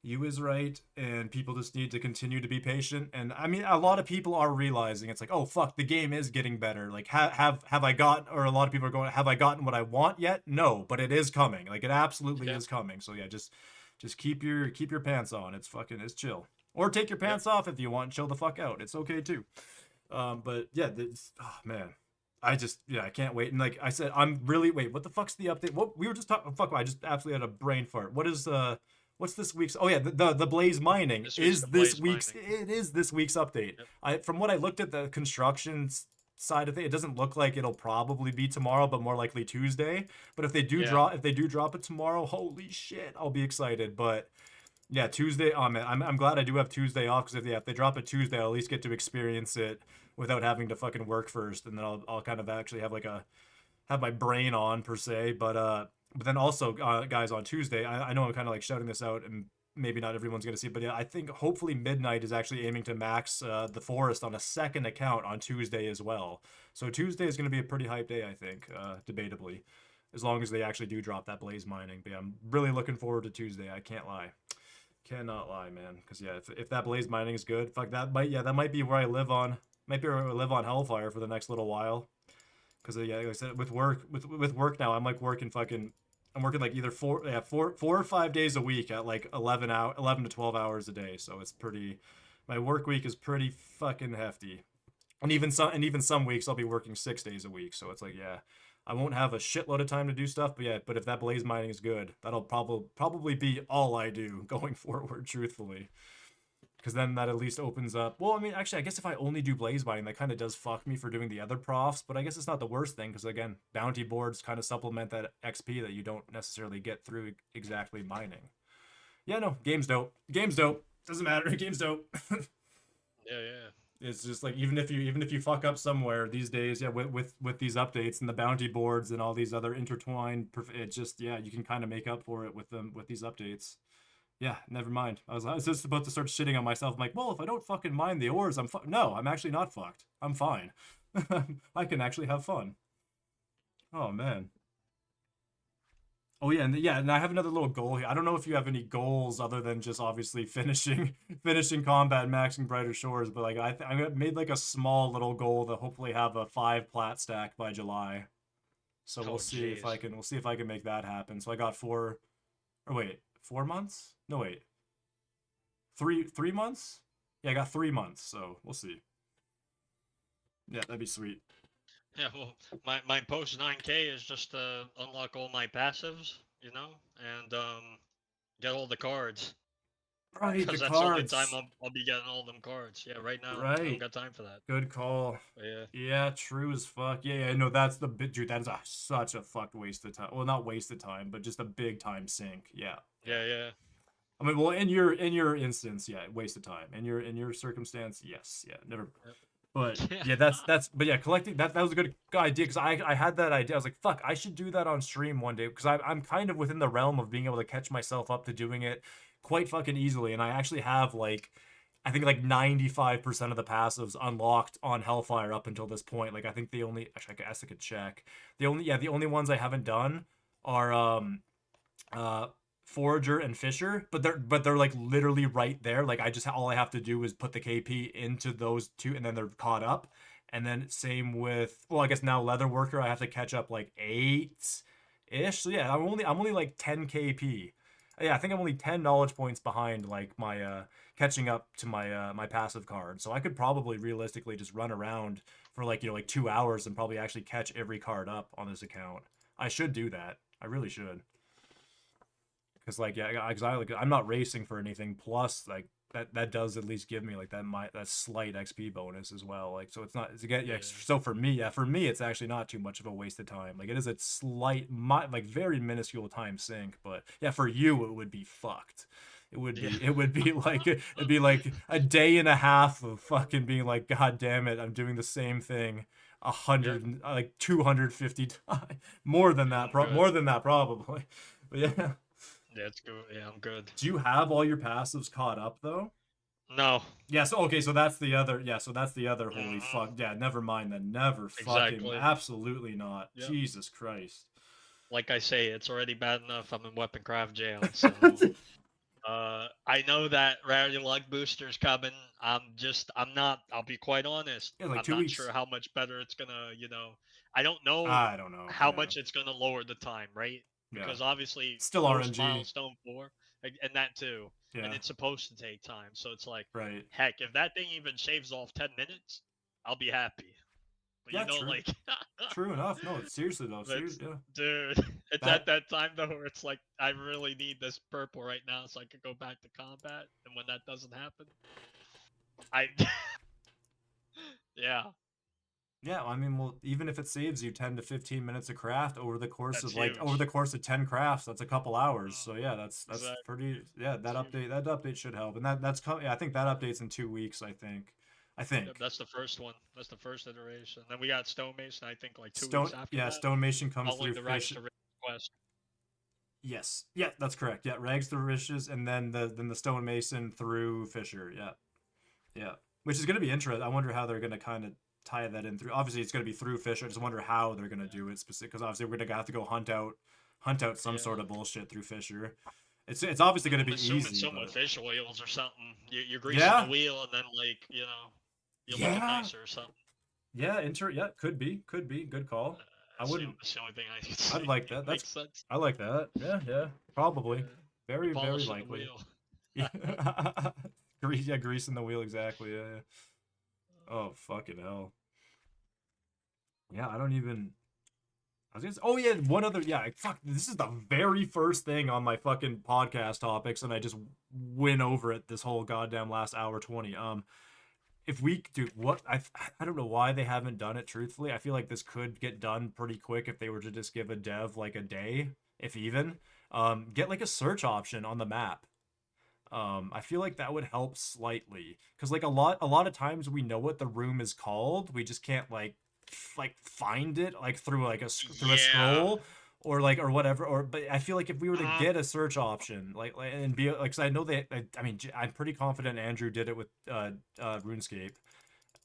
You is right, and people just need to continue to be patient. And I mean, a lot of people are realizing it's like, oh fuck, the game is getting better. Like, have I got? Or a lot of people are going, have I gotten what I want yet? No, but it is coming. Like, it absolutely yeah, is coming. So yeah, just keep your pants on. It's chill. Or take your yep. pants off if you want. Chill the fuck out. It's okay too. But yeah, oh man. I can't wait. And like I said, I'm really wait. What the fuck's the update? What we were just talking. Fuck, I just absolutely had a brain fart. What's this week's? Oh yeah, the Blaze mining This week's is the this blaze week's. mining. It is this week's update. Yep. From what I looked at the construction side of it, it doesn't look like it'll probably be tomorrow, but more likely Tuesday. But Yeah, if they do drop it tomorrow, holy shit, I'll be excited. But yeah, Tuesday. Oh man, I'm glad I do have Tuesday off because if they drop it Tuesday, I'll at least get to experience it without having to fucking work first, and then I'll kind of actually have like a have my brain on per se. But then also, guys, on Tuesday, I know I'm kind of like shouting this out, and maybe not everyone's gonna see it, but yeah, I think hopefully Midnight is actually aiming to max the forest on a second account on Tuesday as well. So Tuesday is gonna be a pretty hype day, I think, debatably, as long as they actually do drop that blaze mining. But yeah, I'm really looking forward to Tuesday. I can't lie. Cannot lie, man. Because yeah, if that blaze mining is good, fuck that might be where I live on. Might be where I live on Hellfire for the next little while. Because yeah, like I said, with work now, I'm like working fucking. I'm working like either four or 5 days a week at like 11 to 12 hours a day. So it's pretty. My work week is pretty fucking hefty. And even some weeks I'll be working 6 days a week. So it's like yeah, I won't have a shitload of time to do stuff. But yeah, but if that blaze mining is good, that'll probably be all I do going forward. Truthfully, because then that at least opens up. Well, I mean, actually, I guess if I only do blaze mining, that kind of does fuck me for doing the other profs. But I guess it's not the worst thing because again, bounty boards kind of supplement that XP that you don't necessarily get through exactly mining. Yeah, no, game's dope. Game's dope. Doesn't matter. Game's dope. yeah, yeah, It's just like even if you fuck up somewhere these days, yeah, with these updates and the bounty boards and all these other intertwined, it just yeah, you can kind of make up for it with them with these updates. Yeah, never mind. I was just about to start shitting on myself. I'm like, well, if I don't fucking mine the ores, no, I'm actually not fucked. I'm fine. I can actually have fun. Oh man. Oh yeah, and I have another little goal here. I don't know if you have any goals other than just obviously finishing finishing combat and maxing brighter shores, but like I made like a small little goal to hopefully have a 5 plat stack by July. So Oh jeez. we'll see if I can make that happen. So I got or wait, 4 months? No wait, 3 months? Yeah, I got 3 months. So we'll see. Yeah, that'd be sweet. Yeah, well, my post 9K is just to unlock all my passives, and get all the cards. Right, the Because that's the only time cards. I'll be getting all them cards. Yeah, right now I don't Right. got time for that. Good call. But yeah, Yeah, true as fuck. Yeah, no, that's the bit, dude. That is such a fucked waste of time. Well, not waste of time, but just a big time sink. Yeah, yeah. yeah. I mean, well, in your instance, yeah, waste of time. In your circumstance, yes, yeah, never. But Yep. yeah, that's but yeah, collecting that was a good idea because I had that idea. I was like, fuck, I should do that on stream one day because I'm kind of within the realm of being able to catch myself up to doing it quite fucking easily, and I actually have like. I think like 95% of the passives unlocked on Hellfire up until this point. Like I think the only actually I guess I could check. The only ones I haven't done are uh Forager and Fisher, but they're like literally right there. Like all I have to do is put the KP into those two, and then they're caught up. And then same with I guess now Leatherworker I have to catch up like 8 ish. So yeah, I'm only like 10 KP. Yeah, I think I'm only 10 knowledge points behind like my catching up to my passive card. So I could probably realistically just run around for like like 2 hours and probably actually catch every card up on this account. I should do that. I really should. Because like yeah, I'm not racing for anything. Plus like that does at least give me like that slight XP bonus as well. Like so it's not it's again yeah. Yeah. So for me it's actually not too much of a waste of time. Like it is a slight like very minuscule time sink, but yeah for you it would be fucked. It would be like a day and a half of fucking being like god damn it I'm doing the same thing a Yep. hundred like 250 times more than that I'm good. more than that probably. But yeah. Yeah, it's good. Yeah, I'm good. Do you have all your passives caught up though? No. Yeah, so okay, so that's the other holy Mhm. fuck. Yeah, never mind then. Never fucking Exactly. absolutely not. Yep. Jesus Christ. Like I say, it's already bad enough I'm in Weaponcraft jail, so I know that rarity luck booster's coming. I'm not I'll be quite honest. Yeah, like I'm two not weeks. sure how much better it's gonna, I don't know I don't know. how Yeah. much it's gonna lower the time, right? Yeah. Because obviously Still forced RNG. milestone 4 and that too. And Yeah. it's supposed to take time. So it's like, Right. heck, if that thing even shaves off 10 minutes, I'll be happy. But Yeah, true. like True enough. No, seriously though. That's, Yeah. dude, it's at That that time though where it's like I really need this purple right now so I could go back to combat, and when that doesn't happen, I yeah, yeah, I mean, well, even if it saves you 10 to 15 minutes of craft over the course that's of over huge. the course of 10 crafts, that's a couple hours. So yeah, that's Exactly, pretty yeah, that's huge. that update should help. And yeah, I think that update's in 2 weeks, I think. I Yep, think. that's the first one. That's the first iteration. Then we got Stonemason. I think like 2 weeks Stone after yeah, that, Stonemason comes following through the Rags fish. to Riches quest. Yes. Yeah, that's correct. Yeah, Rags to Riches and then the Stonemason through Fisher. Yeah. Yeah. Which is going to be interesting. I wonder how they're going to kind of tie that in through. Obviously, it's going to be through Fisher. I just wonder how they're going to do it specific because obviously we're going to have to go hunt out some Yeah, sort of bullshit through Fisher. It's obviously going to I'm be assuming easy, some with but fish oils or something. You're greasing the yeah. wheel, and then like you're looking Yeah. nicer or something. Yeah, yeah, could be. Good call. I wouldn't That's the only thing I can I'd see. like It that. makes sense. I like that. Yeah. Probably. Yeah. You're Very, very polishing the likely. wheel. Yeah. Greasing the wheel exactly. Yeah. Oh, fucking hell. Yeah, I don't even. I was gonna say, oh yeah, one other. Yeah, fuck. This is the very first thing on my fucking podcast topics, and I just went over it this whole goddamn last hour 20. If we do what I don't know why they haven't done it. Truthfully, I feel like this could get done pretty quick if they were to just give a dev like a day, if even. Get like a search option on the map. I feel like that would help slightly because like a lot of times we know what the room is called, we just can't like find it like through like through a Yeah. scroll or whatever. But I feel like if we were to Uh, get a search option and be like, cause I know I mean I'm pretty confident Andrew did it with RuneScape.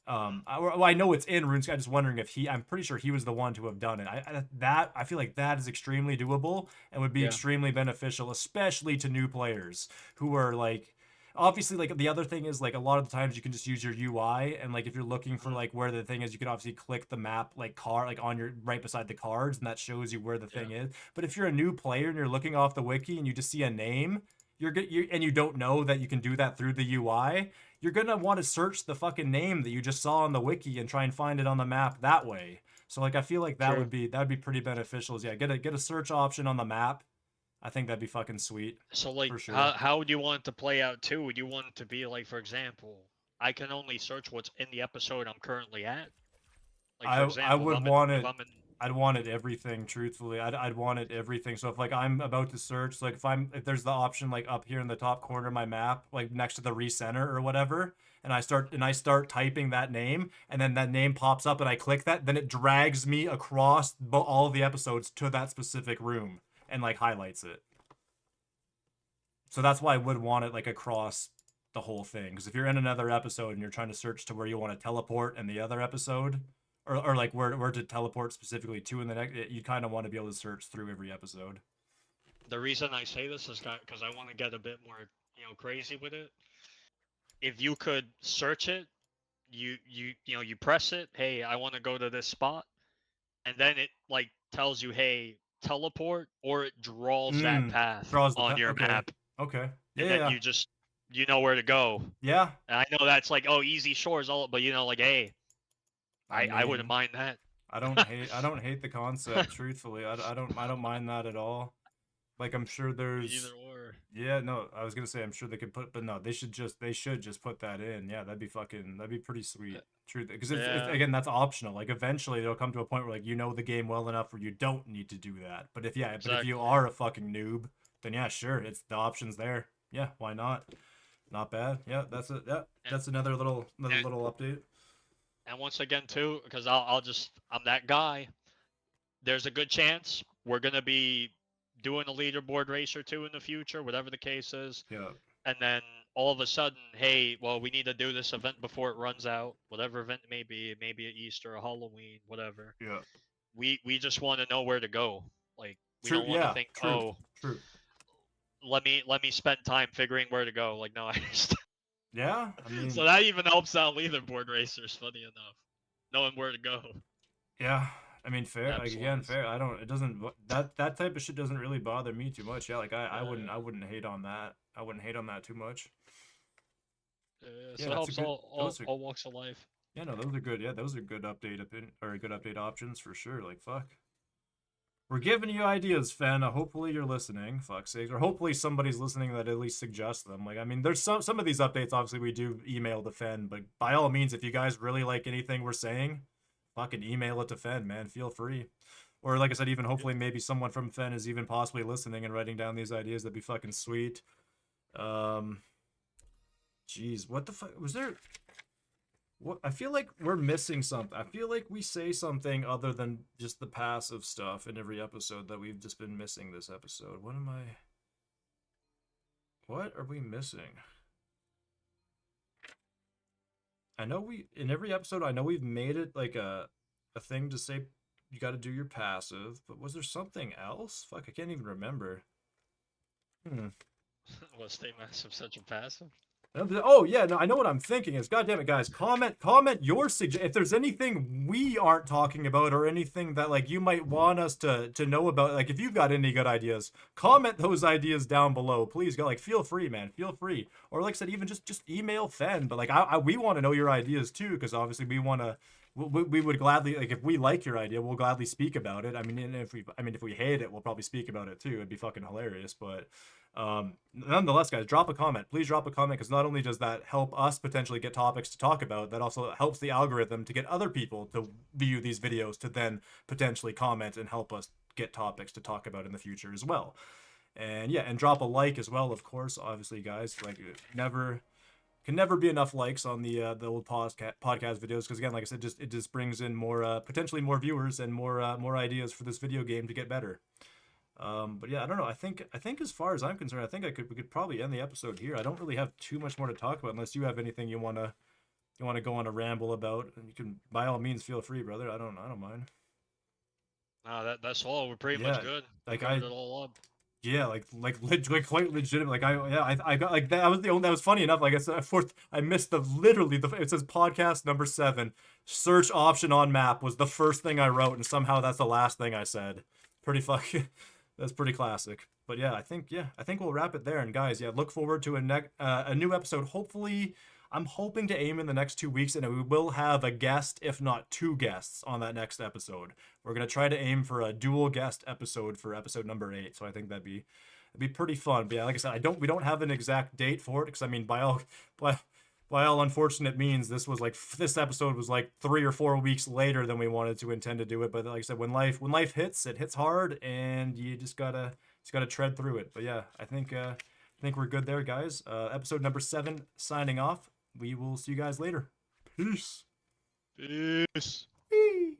I know it's in RuneScape. I'm just wondering if I'm pretty sure he was the one to have done it. I feel like that is extremely doable and would be yeah. extremely beneficial, especially to new players who are like, obviously like the other thing is like a lot of the times you can just use your UI and like if you're looking for Mhm. like where the thing is, you can obviously click the map like like on your right beside the cards and that shows you where the Yeah. thing is. But if you're a new player and you're looking off the wiki and you just see a name, you're good, and you don't know that you can do that through the UI, you're gonna want to search the fucking name that you just saw on the wiki and try and find it on the map that way. So like I feel like that True. would be pretty beneficial. Is yeah, get a search option on the map, I think that'd be fucking sweet So like, for sure. how would you want it to play out too? Would you want it to be like, for example, I can only search what's in the episode I'm currently at? Like, for I example, would want if it. I'm in, I'd want it everything. Truthfully, I'd want it everything. So if like I'm about to search, like if there's the option like up here in the top corner of my map, like next to the recenter or whatever, and I start typing that name, and then that name pops up, and I click that, then it drags me across all the episodes to that specific room and like highlights it. So that's why I would want it like across the whole thing. Because if you're in another episode and you're trying to search to where you want to teleport in the other episode, or like where to teleport specifically to in the next, you kind of want to be able to search through every episode. the reason I say this is because I want to get a bit more, crazy with it. If you could search it, you press it. Hey, I want to go to this spot, and then it like tells you, hey, teleport, or it draws that path Draws the on your okay, map, okay, and yeah, then yeah, you know where to go. yeah. And I know that's like, oh, easy shores, all, but like, hey, I I wouldn't mean, mind that. I don't hate the concept. Truthfully, I don't mind that at all. Like I'm sure Either there's or. yeah, no, I was gonna say I'm sure they could put, but no, they should just put that in. Yeah, that'd be pretty sweet. True, because it's Yeah, again that's optional. Like eventually they'll come to a point where like you know the game well enough where you don't need to do that. But if you exactly. are a fucking noob, then yeah, sure, it's the options there. Yeah, why not? Not bad. Yeah, that's it. Yeah, And, that's another and, little update. and once again too, because I'm that guy. There's a good chance we're gonna be doing a leaderboard race or two in the future, whatever the case is. Yeah, And then all of a sudden, hey, well, we need to do this event before it runs out, whatever event it may be, maybe a Easter, a Halloween, whatever. yeah. We just want to know where to go. Like, we True. don't want to Yeah, think, truth, oh, truth. let me spend time figuring where to go. Like, no, I just Yeah, I so mean, that even helps out leaderboard racers. Funny enough, knowing where to go. yeah, I mean, fair. Like again, Maps-wise. fair. I don't. It doesn't. That type of shit doesn't really bother me too much. Yeah, like Yeah, I wouldn't hate on that. I wouldn't hate on that too much. yeah. Yeah, So it that's a helps good. Those are. all walks of life. Yeah, no, those are good. Yeah, those are good or good update options for sure. Like fuck. We're giving you ideas, Fen. Hopefully you're listening. Fuck's sake. Or hopefully somebody's listening that at least suggests them. Like I mean, there's some of these updates. Obviously, we do email to Fen, but by all means, if you guys really like anything we're saying, fucking email it to Fen, man. Feel free. Or like I said, even hopefully maybe someone from Fen is even possibly listening and writing down these ideas. That'd be fucking sweet. Um, Jeez, what the fuck was there? What I feel like we're missing something. I feel like we say something other than just the passive stuff in every episode that we've just been missing this episode. What are we missing? I know we in every episode I know we've made it like a thing to say you got to do your passive, but was there something else? Fuck, I can't even remember. Hmm. Was Stay Massive such a passive? Oh yeah, no, I know what I'm thinking is. God damn it, guys! Comment your if there's anything we aren't talking about or anything that like you might want us to know about. Like if you've got any good ideas, comment those ideas down below, please. Go like feel free, man, feel free. Or like I said, even just email Fen. But like we want to know your ideas too, because obviously we want to. We would gladly like if we like your idea, we'll gladly speak about it. I mean, and if we hate it, we'll probably speak about it too. It'd be fucking hilarious, but. Nonetheless, guys, drop a comment. Please drop a comment because not only does that help us potentially get topics to talk about, that also helps the algorithm to get other people to view these videos to then potentially comment and help us get topics to talk about in the future as well. And yeah, and drop a like as well, of course. Obviously, guys, like never can never be enough likes on the old podcast videos because again, like I said, it just brings in more potentially more viewers and more ideas for this video game to get better. But yeah, I don't know. I think as far as I'm concerned, we could probably end the episode here. I don't really have too much more to talk about unless you have anything you wanna go on a ramble about. And you can by all means feel free, brother. I don't mind. No, that's all. We're pretty much Yeah, good. We like covered it all up. yeah, like quite legitimate. Like I got like that was the only that was funny enough. Like I said, fourth I missed it says podcast number 7. Search option on map was the first thing I wrote, and somehow that's the last thing I said. Pretty fucking That's pretty classic. But yeah, I think we'll wrap it there. And guys, yeah, look forward to a new episode. Hopefully, I'm hoping to aim in the next 2 weeks, and we will have a guest, if not two guests, on that next episode. We're gonna try to aim for a dual guest episode for episode number 8. So I think that'd be pretty fun. But yeah, like I said, we don't have an exact date for it because I mean, by all unfortunate means, this episode was like 3 or 4 weeks later than we wanted to intend to do it. But like I said, when life hits, it hits hard, and you just gotta tread through it. But yeah, I think we're good there, guys. Episode number 7 signing off. We will see you guys later. Peace. Peace. Whee!